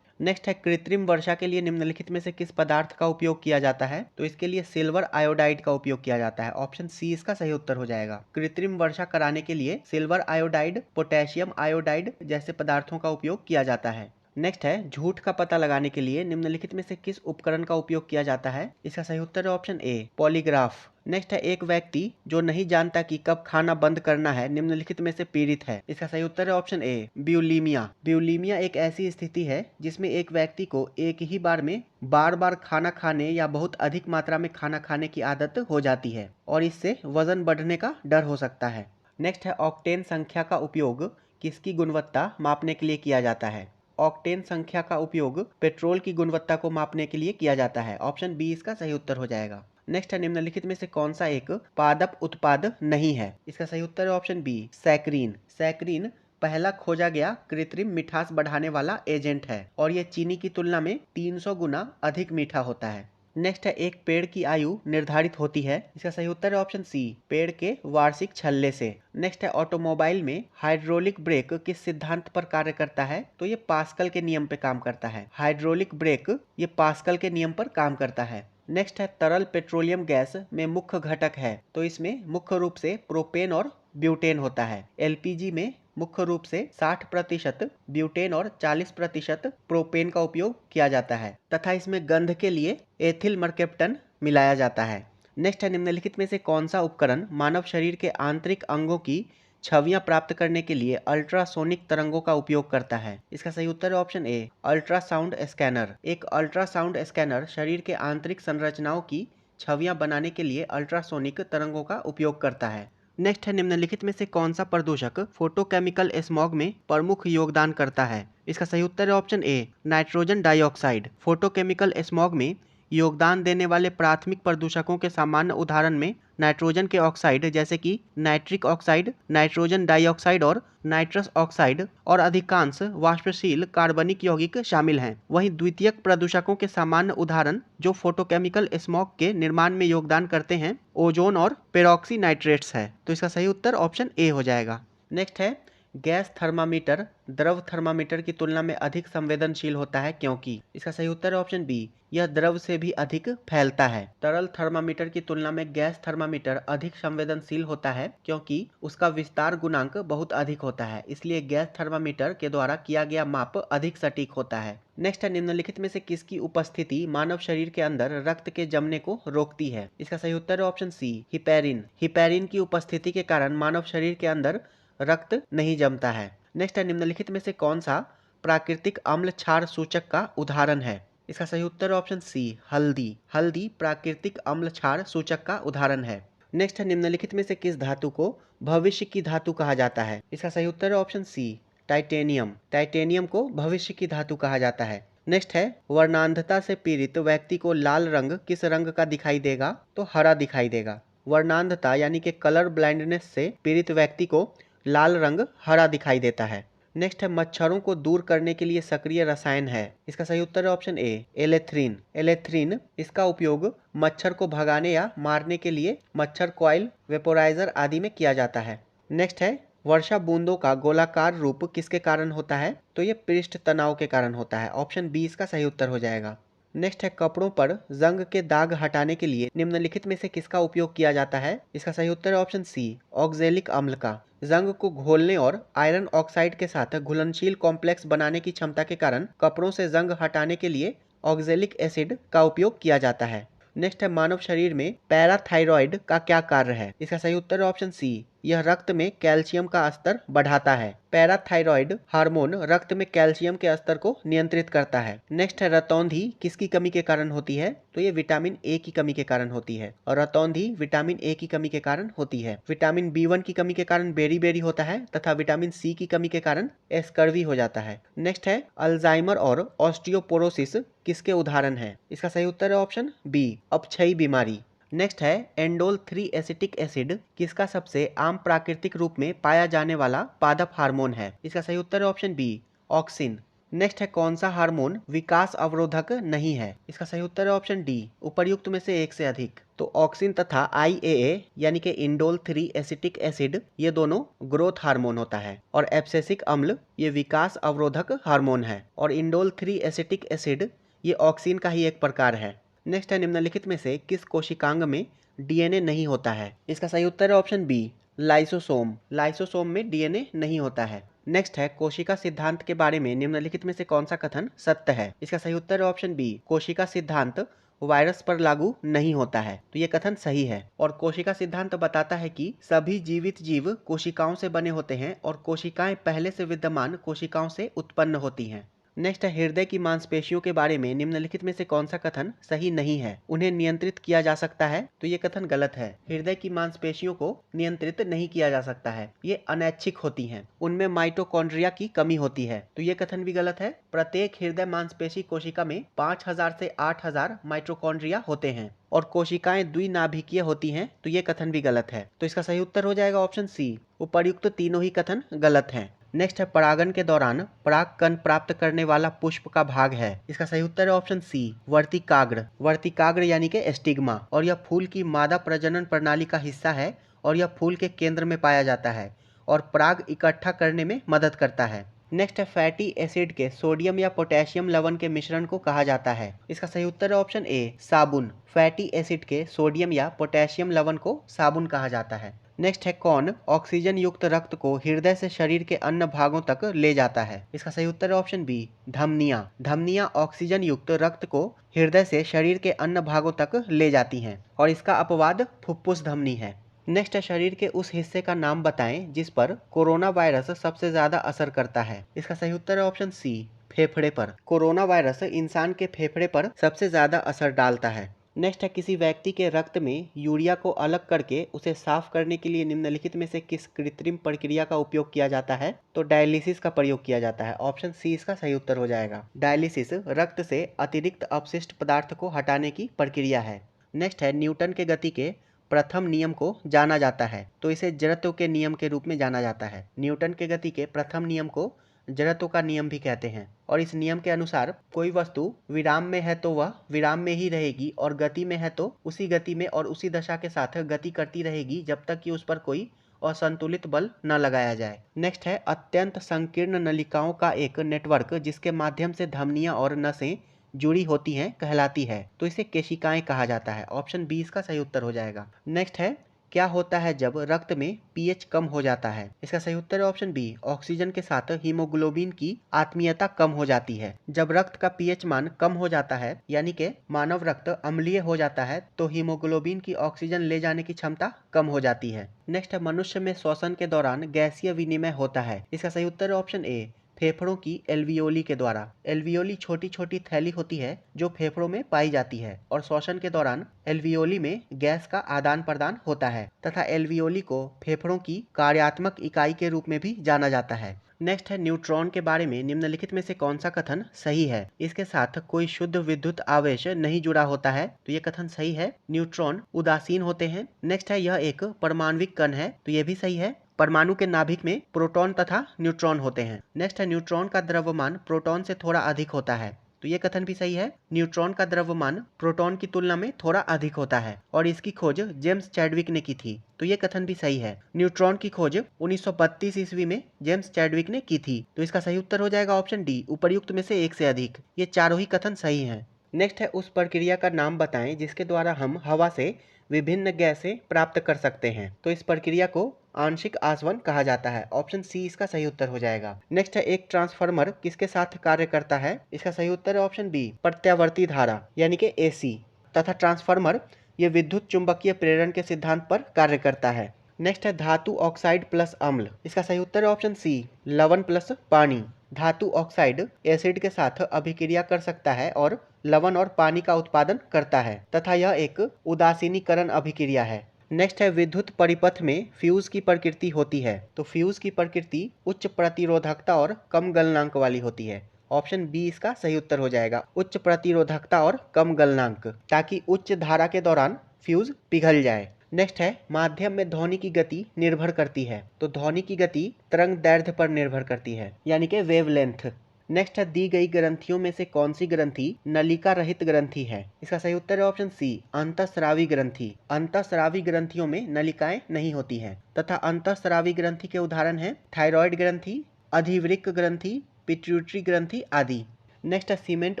Next है कृत्रिम वर्षा के लिए निम्नलिखित में से किस पदार्थ का उपयोग किया जाता है? तो इसके लिए सिल्वर आयोडाइड का उपयोग किया जाता है। ऑप्शन सी इसका सही उत्तर हो जाएगा। कृत्रिम वर्षा कराने के लिए सिल्वर आयोडाइड, पोटेशियम आयोडाइड जैसे पदार्थों का उपयोग किया जाता है। नेक्स्ट है झूठ का पता लगाने के लिए निम्नलिखित में से किस उपकरण का उपयोग किया जाता है? इसका सही उत्तर है ऑप्शन ए, पॉलीग्राफ। नेक्स्ट है एक व्यक्ति जो नहीं जानता कि कब खाना बंद करना है निम्नलिखित में से पीड़ित है। इसका सही उत्तर है ऑप्शन ए, ब्यूलीमिया। ब्यूलीमिया एक ऐसी स्थिति है जिसमें एक व्यक्ति को एक ही बार में बार बार खाना खाने या बहुत अधिक मात्रा में खाना खाने की आदत हो जाती है और इससे वजन बढ़ने का डर हो सकता है। नेक्स्ट है ऑक्टेन संख्या का उपयोग किसकी गुणवत्ता मापने के लिए किया जाता है? ऑक्टेन संख्या का उपयोग पेट्रोल की गुणवत्ता को मापने के लिए किया जाता है। ऑप्शन बी इसका सही उत्तर हो जाएगा। नेक्स्ट है निम्नलिखित में से कौन सा एक पादप उत्पाद नहीं है? इसका सही उत्तर है ऑप्शन बी, सैकरीन। सैकरीन पहला खोजा गया कृत्रिम मिठास बढ़ाने वाला एजेंट है और यह चीनी की तुलना में 300 गुना अधिक मीठा होता है। नेक्स्ट है एक पेड़ की आयु निर्धारित होती है। इसका सही उत्तर है ऑप्शन सी, पेड़ के वार्षिक छल्ले से। नेक्स्ट है ऑटोमोबाइल में हाइड्रोलिक ब्रेक किस सिद्धांत पर कार्य करता है? तो ये पास्कल के नियम पे काम करता है। हाइड्रोलिक ब्रेक ये पास्कल के नियम पर काम करता है। नेक्स्ट है तरल पेट्रोलियम गैस में मुख्य घटक है, तो इसमें मुख्य रूप से प्रोपेन और ब्यूटेन होता है। एलपीजी में मुख्य रूप से 60% ब्यूटेन और 40% प्रोपेन का उपयोग किया जाता है तथा इसमें गंध के लिए एथिल मर्केप्टन मिलाया जाता है। नेक्स्ट है निम्नलिखित में से कौन सा उपकरण मानव शरीर के आंतरिक अंगों की छवियां प्राप्त करने के लिए अल्ट्रासोनिक तरंगों का उपयोग करता है? इसका सही उत्तर है ऑप्शन ए, अल्ट्रासाउंड स्कैनर। एक अल्ट्रासाउंड स्कैनर शरीर के आंतरिक संरचनाओं की छवियां बनाने के लिए अल्ट्रासोनिक तरंगों का उपयोग करता है। नेक्स्ट है निम्नलिखित में से कौन सा प्रदूषक फोटोकेमिकल स्मॉग में प्रमुख योगदान करता है? इसका सही उत्तर है option A, nitrogen dioxide. Photochemical smog में योगदान देने वाले प्राथमिक प्रदूषकों के सामान्य उदाहरण में नाइट्रोजन के ऑक्साइड जैसे कि नाइट्रिक ऑक्साइड, नाइट्रोजन डाइऑक्साइड और नाइट्रस ऑक्साइड और अधिकांश वाष्पशील कार्बनिक यौगिक शामिल हैं। वहीं द्वितीयक प्रदूषकों के सामान्य उदाहरण जो फोटोकेमिकल स्मॉग के निर्माण में योगदान करते हैं ओजोन और पेरोक्सी नाइट्रेट्स है। तो इसका सही उत्तर ऑप्शन ए हो जाएगा। नेक्स्ट है गैस थर्मामीटर द्रव थर्मामीटर की तुलना में अधिक संवेदनशील होता है क्योंकि? इसका सही उत्तर है ऑप्शन बी, यह द्रव से भी अधिक फैलता है। तरल थर्मामीटर की तुलना में गैस थर्मामीटर अधिक संवेदनशील होता है क्योंकि उसका विस्तार गुणांक बहुत अधिक होता है, इसलिए गैस थर्मामीटर के द्वारा किया गया माप अधिक सटीक होता है। नेक्स्ट है निम्नलिखित में से किसकी उपस्थिति मानव शरीर के अंदर रक्त के जमने को रोकती है? इसका सही उत्तर है ऑप्शन सी, हिपैरिन। हिपैरिन की उपस्थिति के कारण मानव शरीर के अंदर रक्त नहीं जमता है। नेक्स्ट है निम्नलिखित में से कौन सा प्राकृतिक अम्ल क्षार सूचक का उदाहरण है? इसका सही उत्तर ऑप्शन सी, हल्दी। हल्दी प्राकृतिक अम्ल क्षार सूचक का उदाहरण है। नेक्स्ट है निम्नलिखित में से किस धातु को भविष्य की धातु कहा जाता है? इसका सही उत्तर है ऑप्शन सी, टाइटेनियम। टाइटेनियम को भविष्य की धातु कहा जाता है। नेक्स्ट है वर्णांधता से पीड़ित व्यक्ति को लाल रंग किस रंग का दिखाई देगा? तो हरा दिखाई देगा। वर्णांधता यानी कि कलर ब्लाइंडनेस से पीड़ित व्यक्ति को लाल रंग हरा दिखाई देता है। नेक्स्ट है मच्छरों को दूर करने के लिए सक्रिय रसायन है। इसका सही उत्तर है ऑप्शन ए, एलेथ्रीन। एलेथ्रीन इसका उपयोग मच्छर को भगाने या मारने के लिए मच्छर कॉइल, वेपोराइजर आदि में किया जाता है। नेक्स्ट है वर्षा बूंदों का गोलाकार रूप किसके कारण होता है? तो ये पृष्ठ तनाव के कारण होता है। ऑप्शन बी इसका सही उत्तर हो जाएगा। नेक्स्ट है कपड़ों पर जंग के दाग हटाने के लिए निम्नलिखित में से किसका उपयोग किया जाता है? इसका सही उत्तर है ऑप्शन सी, ऑक्जेलिक अम्ल का। जंग को घोलने और आयरन ऑक्साइड के साथ घुलनशील कॉम्प्लेक्स बनाने की क्षमता के कारण कपड़ों से जंग हटाने के लिए ऑक्जेलिक एसिड का उपयोग किया जाता है। नेक्स्ट है मानव शरीर में पैराथाइरॉइड का क्या कार्य है? इसका सही उत्तर है ऑप्शन सी, यह रक्त में कैल्शियम का स्तर बढ़ाता है। पैराथाइरॉइड हार्मोन रक्त में कैल्शियम के स्तर को नियंत्रित करता है। नेक्स्ट है रतौंधी किसकी कमी के कारण होती है? तो ये विटामिन ए की कमी के कारण होती है और रतौंधी विटामिन ए की कमी के कारण होती है। विटामिन B1 की कमी के कारण बेरी बेरी होता है तथा विटामिन सी की कमी के कारण स्कर्वी हो जाता है। नेक्स्ट है अल्जाइमर और ऑस्टियोपोरोसिस किसके उदाहरण है? इसका सही उत्तर है ऑप्शन बी, अपक्षयी बीमारी। नेक्स्ट है एंडोल 3 एसिटिक एसिड किसका सबसे आम प्राकृतिक रूप में पाया जाने वाला पादप हार्मोन है? इसका सही उत्तर है ऑप्शन बी, ऑक्सिन। नेक्स्ट है कौन सा हार्मोन विकास अवरोधक नहीं है? इसका सही उत्तर है ऑप्शन डी, उपर्युक्त में से एक से अधिक। तो ऑक्सिन तथा IAA यानी कि इंडोल 3 एसिटिक एसिड ये दोनों ग्रोथ हार्मोन होता है, और एब्सेसिक अम्ल ये विकास अवरोधक हार्मोन है, और इंडोल 3 एसिटिक एसिड ये ऑक्सिन का ही एक प्रकार है। नेक्स्ट है निम्नलिखित में से किस कोशिकांग में DNA नहीं होता है? इसका सही उत्तर है ऑप्शन बी, लाइसोसोम। लाइसोसोम में DNA नहीं होता है। नेक्स्ट है कोशिका सिद्धांत के बारे में निम्नलिखित में से कौन सा कथन सत्य है? इसका सही उत्तर है ऑप्शन बी, कोशिका सिद्धांत वायरस पर लागू नहीं होता है। तो ये कथन सही है, और कोशिका सिद्धांत बताता है कि सभी जीवित जीव कोशिकाओं से बने होते हैं और कोशिकाएं पहले से विद्यमान कोशिकाओं से उत्पन्न होती हैं। नेक्स्ट है हृदय की मांसपेशियों के बारे में निम्नलिखित में से कौन सा कथन सही नहीं है? उन्हें नियंत्रित किया जा सकता है। तो ये कथन गलत है। हृदय की मांसपेशियों को नियंत्रित नहीं किया जा सकता है, ये अनैच्छिक होती हैं। उनमें माइटोकॉन्ड्रिया की कमी होती है। तो ये कथन भी गलत है। प्रत्येक हृदय मांसपेशी कोशिका में 5000 से 8000 माइटोकॉन्ड्रिया होते हैं, और कोशिकाएं द्विनाभिकीय होती हैं। तो ये कथन भी गलत है। तो इसका सही उत्तर हो जाएगा ऑप्शन सी, उपर्युक्त तीनों ही कथन गलत हैं। नेक्स्ट है परागन के दौरान परागकण प्राप्त करने वाला पुष्प का भाग है। इसका सही उत्तर है ऑप्शन सी, वर्तिकाग्र। वर्तिकाग्र यानी कि एस्टिग्मा, और यह फूल की मादा प्रजनन प्रणाली का हिस्सा है, और यह फूल के केंद्र में पाया जाता है और पराग इकट्ठा करने में मदद करता है। नेक्स्ट है फैटी एसिड के सोडियम या पोटेशियम लवण के मिश्रण को कहा जाता है। इसका सही उत्तर है ऑप्शन ए, साबुन। फैटी एसिड के सोडियम या पोटेशियम लवण को साबुन कहा जाता है। नेक्स्ट है कौन ऑक्सीजन युक्त रक्त को हृदय से शरीर के अन्य भागों तक ले जाता है? इसका सही उत्तर है ऑप्शन बी, धमनियां। धमनियां ऑक्सीजन युक्त रक्त को हृदय से शरीर के अन्य भागों तक ले जाती हैं, और इसका अपवाद फुफ्फुस धमनी है। नेक्स्ट है शरीर के उस हिस्से का नाम बताएं जिस पर कोरोना वायरस सबसे ज्यादा असर करता है। इसका सही उत्तर है ऑप्शन सी, फेफड़े पर। कोरोना वायरस इंसान के फेफड़े पर सबसे ज्यादा असर डालता है। नेक्स्ट है किसी व्यक्ति के रक्त में यूरिया को अलग करके उसे साफ करने के लिए निम्नलिखित में से किस कृत्रिम प्रक्रिया का उपयोग किया जाता है? तो डायलिसिस का प्रयोग किया जाता है। ऑप्शन सी इसका सही उत्तर हो जाएगा। डायलिसिस रक्त से अतिरिक्त अपशिष्ट पदार्थ को हटाने की प्रक्रिया है। नेक्स्ट है न्यूटन के गति के प्रथम नियम को जाना जाता है। तो इसे जड़त्व के नियम के रूप में जाना जाता है। न्यूटन के गति के प्रथम नियम को जड़त्व का नियम भी कहते हैं, और इस नियम के अनुसार कोई वस्तु विराम में है तो वह विराम में ही रहेगी, और गति में है तो उसी गति में और उसी दशा के साथ गति करती रहेगी जब तक कि उस पर कोई असंतुलित बल न लगाया जाए। नेक्स्ट है अत्यंत संकीर्ण नलिकाओं का एक नेटवर्क जिसके माध्यम से धमनियां और नसें जुड़ी होती हैं कहलाती है। तो इसे केशिकाएं कहा जाता है। ऑप्शन बी इसका सही उत्तर हो जाएगा। नेक्स्ट है क्या होता है जब रक्त में पीएच कम हो जाता है? इसका सही उत्तर है ऑप्शन बी, ऑक्सीजन के साथ हीमोग्लोबिन की आत्मीयता कम हो जाती है। जब रक्त का पीएच मान कम हो जाता है, यानी कि मानव रक्त अम्लीय हो जाता है, तो हीमोग्लोबिन की ऑक्सीजन ले जाने की क्षमता कम हो जाती है। नेक्स्ट है मनुष्य में श्वसन के दौरान गैसीय विनिमय होता है। इसका सही उत्तर है ऑप्शन ए, फेफड़ों की एल्वियोली के द्वारा। एल्वियोली छोटी छोटी थैली होती है जो फेफड़ों में पाई जाती है, और श्वसन के दौरान एल्वियोली में गैस का आदान प्रदान होता है, तथा एल्वियोली को फेफड़ों की कार्यात्मक इकाई के रूप में भी जाना जाता है। नेक्स्ट है न्यूट्रॉन के बारे में निम्नलिखित में से कौन सा कथन सही है? इसके साथ कोई शुद्ध विद्युत आवेश नहीं जुड़ा होता है। तो ये कथन सही है। न्यूट्रॉन उदासीन होते हैं। नेक्स्ट है यह एक परमाणविक कण है। तो ये भी सही है। परमाणु के नाभिक में प्रोटॉन तथा न्यूट्रॉन होते हैं। नेक्स्ट है न्यूट्रॉन का द्रव्यमान प्रोटॉन से थोड़ा अधिक होता है। तो ये कथन भी सही है। न्यूट्रॉन का द्रव्यमान प्रोटॉन की तुलना में थोड़ा अधिक होता है, और इसकी खोज जेम्स चैडविक ने की थी। तो ये कथन भी सही है। न्यूट्रॉन की खोज 1932 ईस्वी में जेम्स चैडविक ने की थी। तो इसका सही उत्तर हो जाएगा ऑप्शन डी, उपर्युक्त में से एक से अधिक। ये चारों ही कथन सही हैं। नेक्स्ट है उस प्रक्रिया का नाम बताएं जिसके द्वारा हम हवा से विभिन्न गैसें प्राप्त कर सकते हैं। तो इस प्रक्रिया को आंशिक आसवन कहा जाता है। ऑप्शन सी इसका सही उत्तर हो जाएगा। नेक्स्ट है एक ट्रांसफार्मर किसके साथ कार्य करता है? इसका सही उत्तर है ऑप्शन बी, प्रत्यावर्ती धारा यानी कि AC तथा ट्रांसफार्मर ये विद्युत चुंबकीय प्रेरण के सिद्धांत पर कार्य करता है। नेक्स्ट है धातु ऑक्साइड प्लस अम्ल। इसका सही उत्तर है ऑप्शन सी, लवण प्लस पानी। धातु ऑक्साइड एसिड के साथ अभिक्रिया कर सकता है और लवण और पानी का उत्पादन करता है, तथा यह एक उदासीनीकरण अभिक्रिया है। नेक्स्ट है विद्युत परिपथ में फ्यूज की प्रकृति होती है। तो फ्यूज की प्रकृति उच्च प्रतिरोधकता और कम गलनांक वाली होती है। ऑप्शन बी इसका सही उत्तर हो जाएगा, उच्च प्रतिरोधकता और कम गलनांक, ताकि उच्च धारा के दौरान फ्यूज पिघल जाए। नेक्स्ट है माध्यम में ध्वनि की गति निर्भर करती है। तो ध्वनि की गति तरंग दैर्ध्य पर निर्भर करती है, यानी कि वेवलेंथ। नेक्स्ट है दी गई ग्रंथियों में से कौन सी ग्रंथि नलिका रहित ग्रंथि है? इसका सही उत्तर है ऑप्शन सी अंतःस्रावी ग्रंथि। अंतःस्रावी ग्रंथियों में नलिकाएं नहीं होती हैं तथा अंतःस्रावी ग्रंथि के उदाहरण हैं थायराइड ग्रंथि, अधिवृक्क ग्रंथि, पिट्यूटरी ग्रंथि आदि। नेक्स्ट है सीमेंट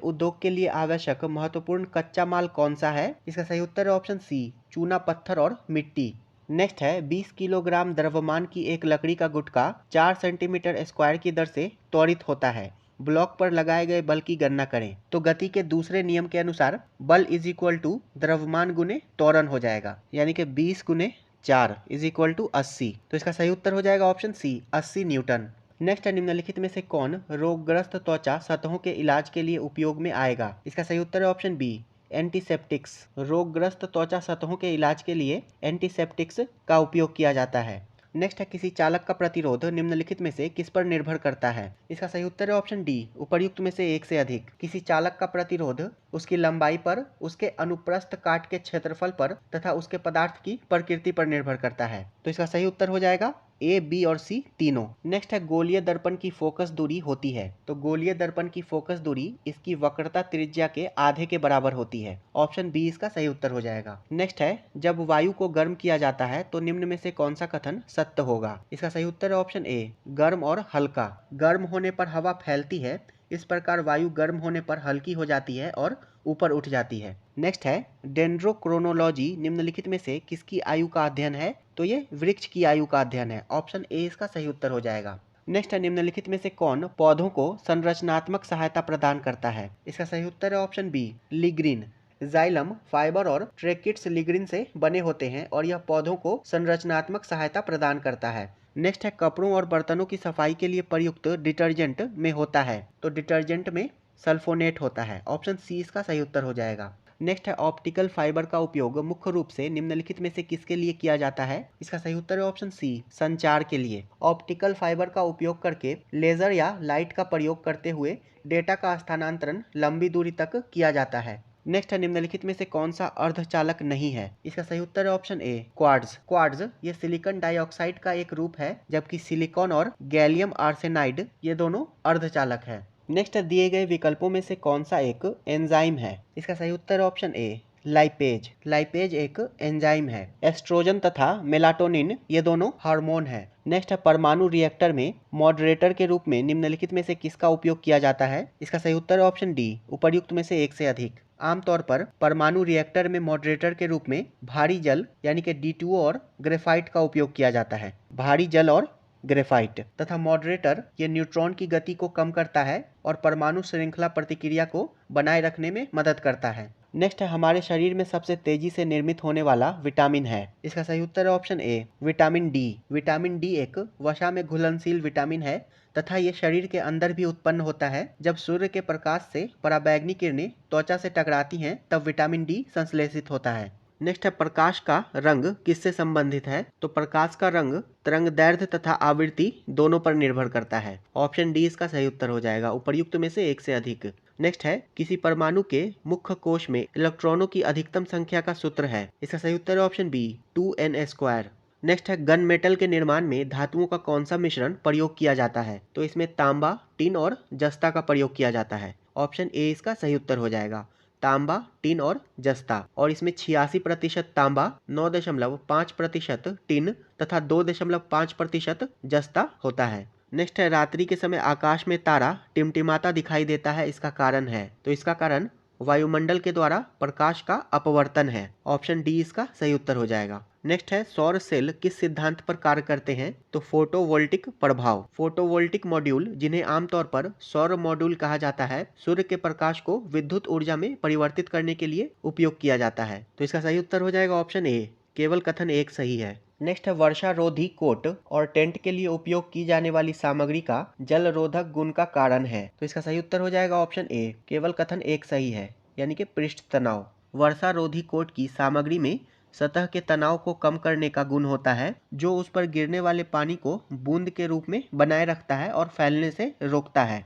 उद्योग के लिए आवश्यक महत्वपूर्ण कच्चा माल कौन सा है? इसका सही उत्तर है ऑप्शन सी चूना पत्थर और मिट्टी। नेक्स्ट है 20 किलोग्राम द्रव्यमान की एक लकड़ी का गुटका 4 सेंटीमीटर स्क्वायर की दर से त्वरित होता है। ब्लॉक पर लगाए गए बल की गणना करें। तो गति के दूसरे नियम के अनुसार बल इज इक्वल टू द्रव्यमान गुने त्वरण हो जाएगा, यानी कि 20 गुने 4 इज इक्वल टू 80। तो इसका सही उत्तर हो जाएगा ऑप्शन सी 80 न्यूटन। नेक्स्ट है निम्नलिखित में से कौन रोगग्रस्त त्वचा सतहों के इलाज के लिए उपयोग में आएगा? इसका सही उत्तर है ऑप्शन बी एंटीसेप्टिक्स। रोगग्रस्त त्वचा सतहों के इलाज के लिए एंटीसेप्टिक्स का उपयोग किया जाता है। नेक्स्ट है किसी चालक का प्रतिरोध निम्नलिखित में से किस पर निर्भर करता है? इसका सही उत्तर है ऑप्शन डी उपर्युक्त में से एक से अधिक। किसी चालक का प्रतिरोध उसकी लंबाई पर, उसके अनुप्रस्थ काट के क्षेत्रफल पर तथा उसके पदार्थ की प्रकृति पर निर्भर करता है। तो इसका सही उत्तर हो जाएगा ए, बी और सी तीनों। नेक्स्ट है गोलीय दर्पण की फोकस दूरी होती है। तो गोलीय दर्पण की फोकस दूरी इसकी वक्रता त्रिज्या के आधे के बराबर होती है। ऑप्शन बी इसका सही उत्तर हो जाएगा। नेक्स्ट है जब वायु को गर्म किया जाता है तो निम्न में से कौन सा कथन सत्य होगा? इसका सही उत्तर है ऑप्शन ए गर्म और हल्का। गर्म होने पर हवा फैलती है, इस प्रकार वायु गर्म होने पर हल्की हो जाती है और ऊपर उठ जाती है। नेक्स्ट है डेंड्रोक्रोनोलॉजी निम्नलिखित में से किसकी आयु का अध्ययन है? तो ये वृक्ष की आयु का अध्ययन है। ऑप्शन ए इसका सही उत्तर हो जाएगा। नेक्स्ट है निम्नलिखित में से कौन पौधों को संरचनात्मक सहायता प्रदान करता है? इसका सही उत्तर है ऑप्शन बी लिग्रीन। जाइलम फाइबर और ट्रेकिट्स लिग्रीन से बने होते हैं और यह पौधों को संरचनात्मक सहायता प्रदान करता है। नेक्स्ट है कपड़ों और बर्तनों की सफाई के लिए प्रयुक्त डिटर्जेंट में होता है। तो डिटर्जेंट में सल्फोनेट होता है। ऑप्शन सी इसका सही उत्तर हो जाएगा। नेक्स्ट है ऑप्टिकल फाइबर का उपयोग मुख्य रूप से निम्नलिखित में से किसके लिए किया जाता है? इसका सही उत्तर है ऑप्शन सी संचार के लिए। ऑप्टिकल फाइबर का उपयोग करके लेजर या लाइट का प्रयोग करते हुए डेटा का स्थानांतरण लंबी दूरी तक किया जाता है। नेक्स्ट है निम्नलिखित में से कौन सा अर्धचालक नहीं है? इसका सही उत्तर है ऑप्शन ए क्वार्ट्ज। क्वार्ट्ज ये सिलिकॉन डाइऑक्साइड का एक रूप है, जबकि सिलिकॉन और गैलियम आर्सेनाइड ये दोनों अर्धचालक है। नेक्स्ट दिए गए विकल्पों में से कौन सा एक एंजाइम है? इसका सही उत्तर है ऑप्शन ए लाइपेज। लाइपेज एक एंजाइम है। एस्ट्रोजन तथा मेलाटोनिन ये दोनों हार्मोन है। नेक्स्ट है परमाणु रिएक्टर में मॉडरेटर के रूप में निम्नलिखित में से किसका उपयोग किया जाता है? इसका सही उत्तर है ऑप्शन डी उपर्युक्त में से एक से अधिक। आमतौर पर परमाणु रिएक्टर में मॉडरेटर के रूप में भारी जल यानी कि D2O और ग्रेफाइट का उपयोग किया जाता है। भारी जल और ग्रेफाइट तथा मॉडरेटर ये न्यूट्रॉन की गति को कम करता है और परमाणु श्रृंखला प्रतिक्रिया को बनाए रखने में मदद करता है। नेक्स्ट है हमारे शरीर में सबसे तेजी से निर्मित होने वाला विटामिन है। इसका सही उत्तर है option A vitamin D. Vitamin D एक वसा में घुलनशील विटामिन है तथा ये शरीर के अंदर भी उत्पन्न होता है। जब सूर्य के प्रकाश से पराबैंगनी किरणें त्वचा से टकराती हैं तब विटामिन डी संश्लेषित होता है। नेक्स्ट है प्रकाश का रंग किससे संबंधित है? तो प्रकाश का रंग तरंगदैर्घ्य तथा आवृत्ति दोनों पर निर्भर करता है। ऑप्शन डी इसका सही उत्तर हो जाएगा उपर्युक्त में से एक से अधिक। नेक्स्ट है किसी परमाणु के मुख्य कोश में इलेक्ट्रॉनों की अधिकतम संख्या का सूत्र है। इसका सही उत्तर है ऑप्शन बी 2n²। नेक्स्ट है गन मेटल के निर्माण में धातुओं का कौन सा मिश्रण प्रयोग किया जाता है? तो इसमें तांबा, टिन और जस्ता का प्रयोग किया जाता है। ऑप्शन ए इसका सही उत्तर हो जाएगा तांबा, टिन और जस्ता। और इसमें 86% तांबा, 9.5% टिन तथा 2.5% जस्ता होता है। नेक्स्ट है रात्रि के समय आकाश में तारा टिमटिमाता दिखाई देता है, इसका कारण है? तो इसका कारण वायुमंडल के द्वारा प्रकाश का अपवर्तन है। ऑप्शन डी इसका सही उत्तर हो जाएगा। नेक्स्ट है सौर सेल किस सिद्धांत पर कार्य करते हैं? तो फोटोवोल्टिक प्रभाव। फोटोवोल्टिक मॉड्यूल जिन्हें आमतौर पर सौर मॉड्यूल कहा जाता है, सूर्य के प्रकाश को विद्युत ऊर्जा में परिवर्तित करने के लिए उपयोग किया जाता है। तो इसका सही उत्तर हो जाएगा ऑप्शन ए केवल कथन एक सही है। नेक्स्ट है वर्षारोधी कोट और टेंट के लिए उपयोग की जाने वाली सामग्री का जल रोधक गुण का कारण है। तो इसका सही उत्तर हो जाएगा ऑप्शन ए केवल कथन एक सही है, यानी कि पृष्ठ तनाव। वर्षारोधी कोट की सामग्री में सतह के तनाव को कम करने का गुण होता है, जो उस पर गिरने वाले पानी को बूंद के रूप में बनाए रखता है और फैलने से रोकता है।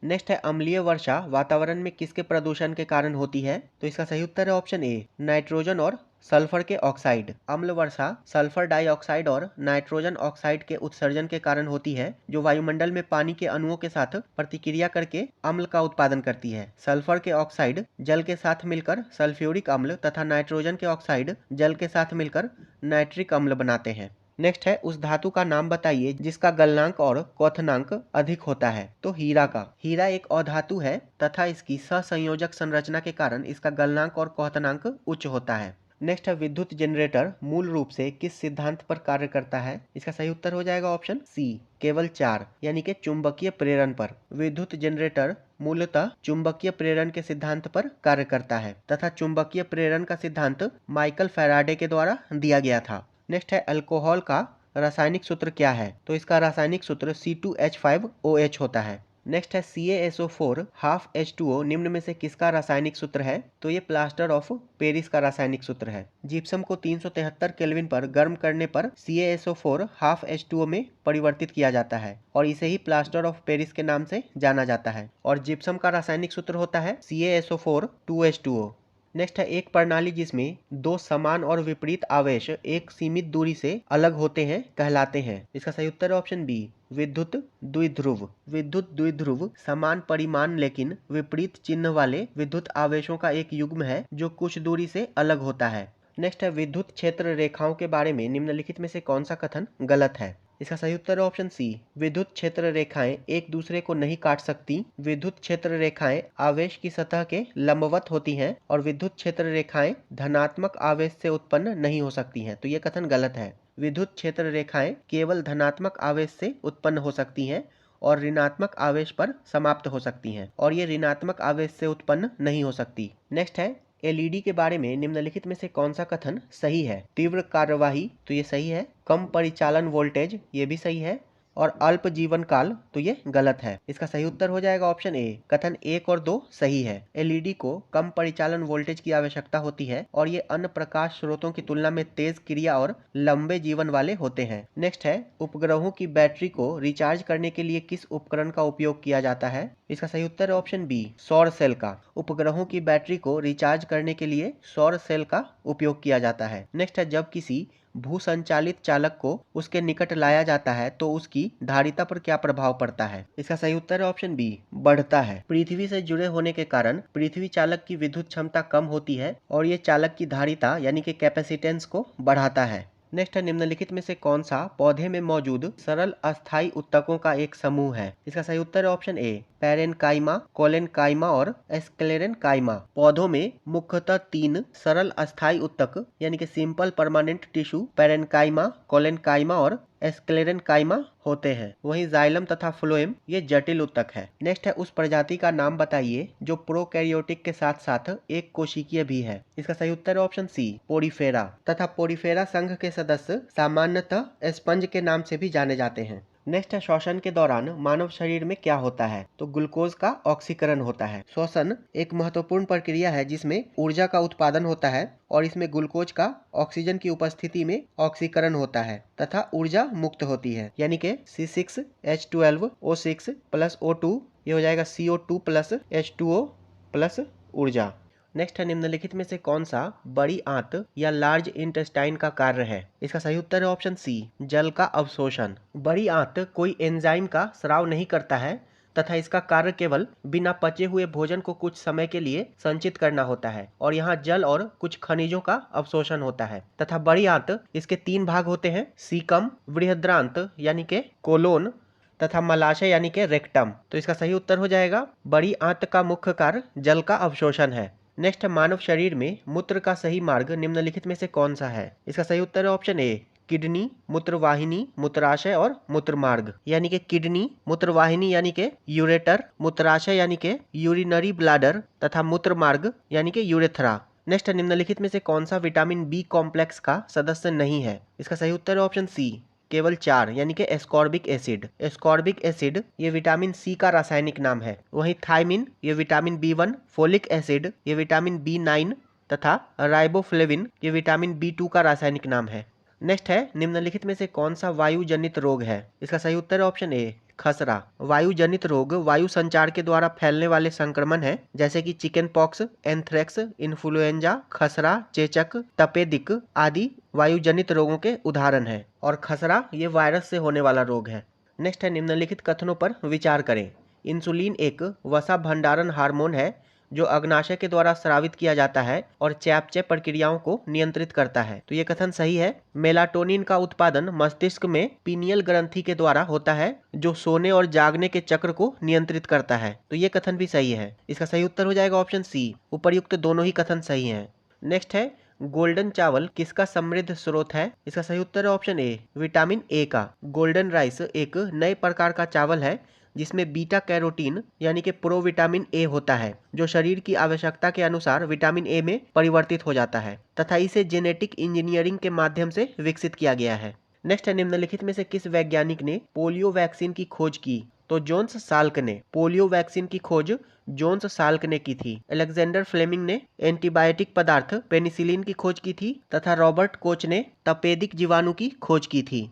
नेक्स्ट है अम्लीय वर्षा वातावरण में किसके प्रदूषण के कारण होती है? तो इसका सही उत्तर है ऑप्शन ए नाइट्रोजन और सल्फर के ऑक्साइड। अम्ल वर्षा सल्फर डाइऑक्साइड और नाइट्रोजन ऑक्साइड के उत्सर्जन के कारण होती है, जो वायुमंडल में पानी के अणुओं के साथ प्रतिक्रिया करके अम्ल का उत्पादन करती है। सल्फर के ऑक्साइड जल के साथ मिलकर सल्फ्यूरिक अम्ल तथा नाइट्रोजन के ऑक्साइड जल के साथ मिलकर नाइट्रिक अम्ल बनाते हैं। नेक्स्ट है, उस धातु का नाम बताइए जिसका गलनांक और क्वथनांक अधिक होता है। तो हीरा का। हीरा एक अधातु है तथा इसकी सहसंयोजक संरचना के कारण इसका गलनांक और क्वथनांक उच्च होता है। नेक्स्ट है, विद्युत जनरेटर मूल रूप से किस सिद्धांत पर कार्य करता है? इसका सही उत्तर हो जाएगा ऑप्शन सी, केवल 4 यानी कि चुंबकीय प्रेरण पर। विद्युत जनरेटर मूलतः चुंबकीय प्रेरण के सिद्धांत पर कार्य करता है तथा चुंबकीय प्रेरण का सिद्धांत माइकल फैराडे के द्वारा दिया गया था। नेक्स्ट है, अल्कोहल का रासायनिक सूत्र क्या है? तो इसका रासायनिक सूत्र C2H5OH होता है। नेक्स्ट है, CaSO4 हाफ H2O निम्न में से किसका रासायनिक सूत्र है? तो ये प्लास्टर ऑफ पेरिस का रासायनिक सूत्र है। जिप्सम को 373 केल्विन पर गर्म करने पर CaSO4 हाफ H2O में परिवर्तित किया जाता है और इसे ही प्लास्टर ऑफ पेरिस के नाम से जाना जाता है। और जिप्सम का रासायनिक सूत्र होता है CaSO4 2H2O। नेक्स्ट है, एक प्रणाली जिसमें दो समान और विपरीत आवेश एक सीमित दूरी से अलग होते हैं कहलाते हैं। इसका सही उत्तर है ऑप्शन बी, विद्युत द्विध्रुव। विद्युत द्विध्रुव समान परिमाण लेकिन विपरीत चिन्ह वाले विद्युत आवेशों का एक युग्म है जो कुछ दूरी से अलग होता है। नेक्स्ट है, विद्युत क्षेत्र रेखाओं के बारे में निम्नलिखित में से कौन सा कथन गलत है? इसका सही उत्तर है ऑप्शन सी, विद्युत क्षेत्र रेखाएं एक दूसरे को नहीं काट सकती। विद्युत क्षेत्र रेखाएं आवेश की सतह के लंबवत होती हैं और विद्युत क्षेत्र रेखाएं धनात्मक आवेश से उत्पन्न नहीं हो सकती हैं। तो ये कथन गलत है। विद्युत क्षेत्र रेखाएं केवल धनात्मक आवेश से उत्पन्न हो सकती हैं और ऋणात्मक आवेश पर समाप्त हो सकती हैं और ये ऋणात्मक आवेश से उत्पन्न नहीं हो सकती। नेक्स्ट है, एलईडी के बारे में निम्नलिखित में से कौन सा कथन सही है? तीव्र कार्यवाही, तो ये सही है। कम परिचालन वोल्टेज, ये भी सही है। और अल्प जीवन काल, तो ये गलत है। इसका सही उत्तर हो जाएगा ऑप्शन ए, कथन 1 और 2 सही है। एलईडी को कम परिचालन वोल्टेज की आवश्यकता होती है और ये अन्य प्रकाश स्रोतों की तुलना में तेज क्रिया और लंबे जीवन वाले होते हैं। नेक्स्ट है, उपग्रहों की बैटरी को रिचार्ज करने के लिए किस उपकरण का उपयोग किया जाता है? इसका सही उत्तर है ऑप्शन बी, सौर सेल का। उपग्रहों की बैटरी को रिचार्ज करने के लिए सौर सेल का उपयोग किया जाता है। नेक्स्ट है, जब किसी भू संचालित चालक को उसके निकट लाया जाता है तो उसकी धारिता पर क्या प्रभाव पड़ता है? इसका सही उत्तर है ऑप्शन बी, बढ़ता है। पृथ्वी से जुड़े होने के कारण पृथ्वी चालक की विद्युत क्षमता कम होती है और ये चालक की धारिता यानी कि कैपेसिटेंस को बढ़ाता है। नेक्स्ट है, निम्नलिखित में से कौन सा पौधे में मौजूद सरल अस्थायी उत्तकों का एक समूह है? इसका सही उत्तर है ऑप्शन ए, पैरेनकाइमा, कोलेनकाइमा और एस्क्लेरेनकाइमा। पौधों में मुख्यतः 3 सरल अस्थायी उत्तक यानी कि simple permanent tissue parenchyma, collenchyma और एस्क्लेरेनकाइमा होते हैं। वहीं जाइलम तथा फ्लोएम ये जटिल उत्तक है। नेक्स्ट है, उस प्रजाति का नाम बताइए जो प्रोकैरियोटिक के साथ साथ एक कोशिकीय भी है। इसका सही उत्तर है ऑप्शन सी, पोरीफेरा। तथा पोरीफेरा संघ के सदस्य सामान्यतः स्पंज के नाम से भी जाने जाते हैं। नेक्स्ट है, श्वसन के दौरान मानव शरीर में क्या होता है? तो ग्लूकोज का ऑक्सीकरण होता है। श्वसन एक महत्वपूर्ण प्रक्रिया है जिसमें ऊर्जा का उत्पादन होता है और इसमें ग्लूकोज का ऑक्सीजन की उपस्थिति में ऑक्सीकरण होता है तथा ऊर्जा मुक्त होती है, यानी कि C6H12O6 प्लस O2 ये हो जाएगा CO2 प्लस H2O प्लस ऊर्जा। नेक्स्ट है, निम्नलिखित में से कौन सा बड़ी आंत या लार्ज इंटेस्टाइन का कार्य है? इसका सही उत्तर है ऑप्शन सी, जल का अवशोषण। बड़ी आंत कोई एंजाइम का स्राव नहीं करता है तथा इसका कार्य केवल बिना पचे हुए भोजन को कुछ समय के लिए संचित करना होता है और यहाँ जल और कुछ खनिजों का अवशोषण होता है। तथा बड़ी आंत इसके 3 भाग होते हैं, सीकम, बृहद्रांत यानी के कोलोन तथा मलाशय यानी के रेक्टम। तो इसका सही उत्तर हो जाएगा, बड़ी आंत का मुख्य कार्य जल का अवशोषण है। नेक्स्ट, मानव शरीर में मूत्र का सही मार्ग निम्नलिखित में से कौन सा है? इसका सही उत्तर है ऑप्शन ए, किडनी, मूत्रवाहिनी, मूत्राशय और मूत्रमार्ग। यानी कि किडनी, मूत्रवाहिनी यानी कि यूरेटर, मूत्राशय यानी कि यूरिनरी ब्लैडर तथा मूत्रमार्ग यानी कि यूरेथ्रा। नेक्स्ट, निम्नलिखित में से कौन सा विटामिन बी कॉम्प्लेक्स का सदस्य नहीं है? इसका सही उत्तर है ऑप्शन सी, केवल 4 यानी कि एस्कॉर्बिक एसिड। एस्कॉर्बिक एसिड ये विटामिन सी का रासायनिक नाम है। वहीं थायमिन ये विटामिन B1, फोलिक एसिड ये विटामिन B9 तथा राइबोफ्लेविन ये विटामिन B2 का रासायनिक नाम है। नेक्स्ट है, निम्नलिखित में से कौन सा वायु जनित रोग है? इसका सही उत्तर है ऑप्शन ए, खसरा। वायु जनित रोग वायु संचार के द्वारा फैलने वाले संक्रमण है, जैसे कि चिकन पॉक्स, एंथ्रेक्स, इन्फ्लुएंजा, खसरा, चेचक, तपेदिक आदि वायु जनित रोगों के उदाहरण है। और खसरा ये वायरस से होने वाला रोग है। नेक्स्ट है निम्नलिखित कथनों पर विचार करें। इंसुलिन एक वसा भंडारण हार्मोन है जो अग्नाशय के द्वारा स्रावित किया जाता है और चयापचय प्रक्रियाओं को नियंत्रित करता है। तो ये कथन सही है। मेलाटोनिन का उत्पादन मस्तिष्क में पीनियल ग्रंथि के द्वारा होता है जो सोने और जागने के चक्र को नियंत्रित करता है। तो ये कथन भी सही है। इसका सही उत्तर हो जाएगा ऑप्शन सी। उपर्युक्त दोनों ही कथन सही हैं। नेक्स्ट है गोल्डन चावल किसका समृद्ध स्रोत है? इसका सही उत्तर है ऑप्शन ए, विटामिन ए का। गोल्डन राइस एक नए प्रकार का चावल है जिसमें बीटा कैरोटीन यानी कि प्रोविटामिन ए होता है जो शरीर की आवश्यकता के अनुसार विटामिन ए में परिवर्तित हो जाता है तथा इसे जेनेटिक इंजीनियरिंग के माध्यम से विकसित किया गया है। नेक्स्ट है निम्नलिखित में से किस वैज्ञानिक ने पोलियो वैक्सीन की खोज की? तो जोन्स साल्क ने। पोलियो वैक्सीन की खोज जोन्स साल्क ने की थी। अलेक्जेंडर फ्लेमिंग ने एंटीबायोटिक पदार्थ पेनिसिलिन की खोज की थी तथा रॉबर्ट कोच ने तपेदिक जीवाणु की खोज की थी।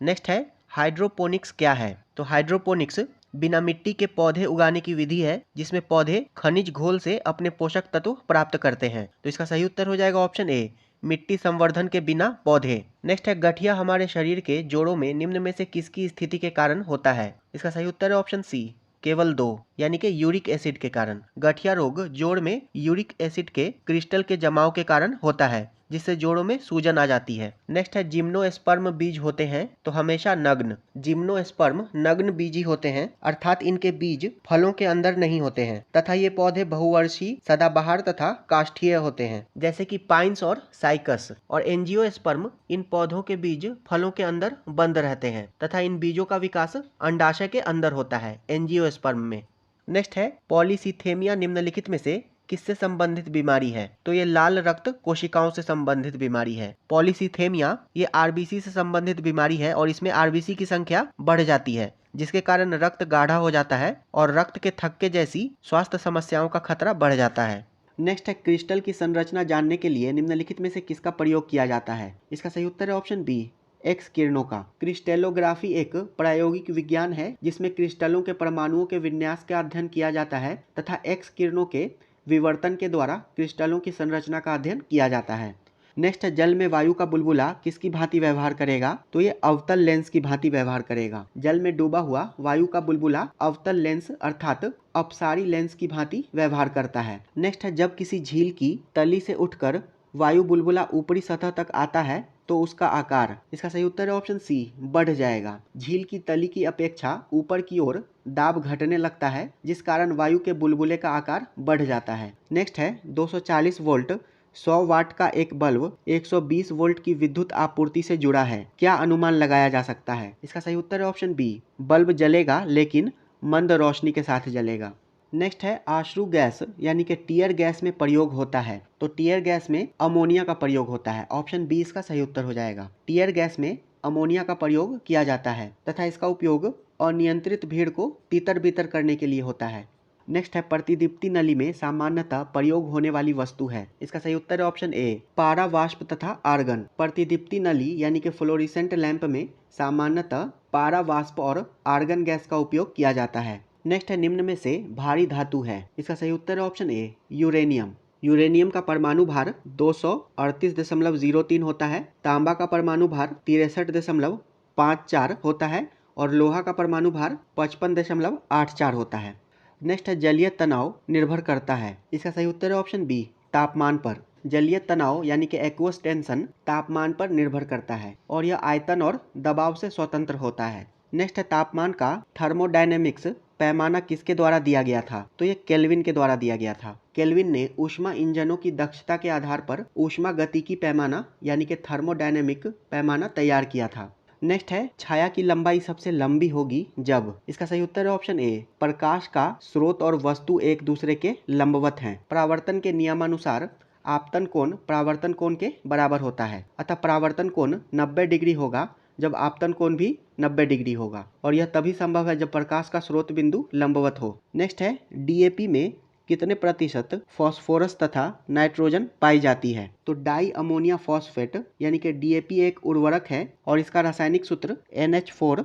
नेक्स्ट है हाइड्रोपोनिक्स क्या है? तो हाइड्रोपोनिक्स बिना मिट्टी के पौधे उगाने की विधि है जिसमें पौधे खनिज घोल से अपने पोषक तत्व प्राप्त करते हैं। तो इसका सही उत्तर हो जाएगा ऑप्शन ए, मिट्टी संवर्धन के बिना पौधे। नेक्स्ट है गठिया हमारे शरीर के जोड़ों में निम्न में से किसकी स्थिति के कारण होता है? इसका सही उत्तर है ऑप्शन सी, केवल 2 यानी कि यूरिक एसिड के कारण। गठिया रोग जोड़ में यूरिक एसिड के क्रिस्टल के जमाव के कारण होता है जिससे जोड़ों में सूजन आ जाती है। नेक्स्ट है जिम्नोस्पर्म बीज होते हैं तो हमेशा नग्न। जिम्नोस्पर्म नग्न बीजी होते हैं अर्थात इनके बीज फलों के अंदर नहीं होते हैं तथा ये पौधे बहुवर्षीय, सदाबहार तथा काष्ठीय होते हैं जैसे कि पाइन्स और साइकस। और एंजियोस्पर्म इन पौधों के बीज फलों के अंदर बंद रहते हैं तथा इन बीजों का विकास अंडाशय के अंदर होता है एंजियोस्पर्म में। नेक्स्ट है पॉलीसीथेमिया निम्नलिखित में से किससे संबंधित बीमारी है? तो ये लाल रक्त कोशिकाओं से संबंधित बीमारी है। पॉलीसीथेमिया ये आरबीसी से संबंधित बीमारी है और इसमें आरबीसी की संख्या बढ़ जाती है जिसके कारण रक्त गाढ़ा हो जाता है और रक्त के थक्के जैसी स्वास्थ्य समस्याओं का खतरा बढ़ जाता है। नेक्स्ट है क्रिस्टल की संरचना जानने के लिए निम्नलिखित में से किसका प्रयोग किया जाता है? इसका सही उत्तर है ऑप्शन बी, एक्स किरणों का। क्रिस्टेलोग्राफी एक प्रायोगिक विज्ञान है जिसमें क्रिस्टलों के परमाणुओं के विन्यास का अध्ययन किया जाता है तथा एक्स किरणों के विवर्तन के द्वारा क्रिस्टलों की संरचना का अध्ययन किया जाता है। नेक्स्ट है जल में वायु का बुलबुला किसकी भांति व्यवहार करेगा? तो ये अवतल लेंस की भांति व्यवहार करेगा। जल में डूबा हुआ वायु का बुलबुला अवतल लेंस अर्थात अपसारी लेंस की भांति व्यवहार करता है। नेक्स्ट है जब किसी झील की तली से उठकर वायु बुलबुला ऊपरी सतह तक आता है तो उसका आकार, इसका सही उत्तर है ऑप्शन सी, बढ़ जाएगा। झील की तली की अपेक्षा ऊपर की ओर दाब घटने लगता है जिस कारण वायु के बुलबुले का आकार बढ़ जाता है। नेक्स्ट है 240 वोल्ट 100 वाट का एक बल्ब 120 वोल्ट की विद्युत आपूर्ति से जुड़ा है, क्या अनुमान लगाया जा सकता है? इसका सही उत्तर है ऑप्शन बी, बल्ब जलेगा लेकिन मंद रोशनी के साथ जलेगा। नेक्स्ट है आश्रु गैस यानी कि टीयर गैस में प्रयोग होता है तो टीयर गैस में अमोनिया का प्रयोग होता है। ऑप्शन बी इसका सही उत्तर हो जाएगा। टीयर गैस में अमोनिया का प्रयोग किया जाता है तथा इसका उपयोग अनियंत्रित भीड़ को तितर बितर करने के लिए होता है। नेक्स्ट है प्रतिदीप्ति नली में सामान्यतः प्रयोग होने वाली वस्तु है। इसका सही उत्तर है ऑप्शन ए, पारा वाष्प तथा आर्गन। प्रतिदीप्ति नली यानी कि फ्लोरिसेंट लैंप में सामान्यतः पारा वाष्प और आर्गन गैस का उपयोग किया जाता है। नेक्स्ट है निम्न में से भारी धातु है। इसका सही उत्तर है ऑप्शन ए, यूरेनियम। यूरेनियम का परमाणु भार 238.03 होता है। तांबा का परमाणु भार 63.54 होता है और लोहा का परमाणु भार 55.84 होता है। नेक्स्ट है जलीय तनाव निर्भर करता है। इसका सही उत्तर है ऑप्शन बी, तापमान पर। जलीय तनाव यानी कि एक्वस टेंशन तापमान पर निर्भर करता है और यह आयतन और दबाव से स्वतंत्र होता है। नेक्स्ट है तापमान का थर्मोडायनेमिक्स पैमाना किसके द्वारा दिया गया था? तो ये केल्विन के द्वारा दिया गया था। केल्विन ने ऊष्मा इंजनों की दक्षता के आधार पर ऊष्मा गतिकी पैमाना यानी कि थर्मोडायनेमिक पैमाना तैयार किया था। नेक्स्ट है छाया की लंबाई सबसे लंबी होगी जब, इसका सही उत्तर है ऑप्शन ए, प्रकाश का स्रोत और वस्तु एक दूसरे के लंबवत हैं। परावर्तन के नियमानुसार आपतन कोण परावर्तन कोण के बराबर होता है अतः परावर्तन कोण 90 डिग्री होगा जब आपतन कोण भी 90 डिग्री होगा और यह तभी संभव है जब प्रकाश का स्रोत बिंदु लंबवत हो। नेक्स्ट है डीएपी में कितने प्रतिशत फास्फोरस तथा नाइट्रोजन पाई जाती है? तो डाई अमोनिया फॉस्फेट यानी कि डीएपी एक उर्वरक है और इसका रासायनिक सूत्र NH4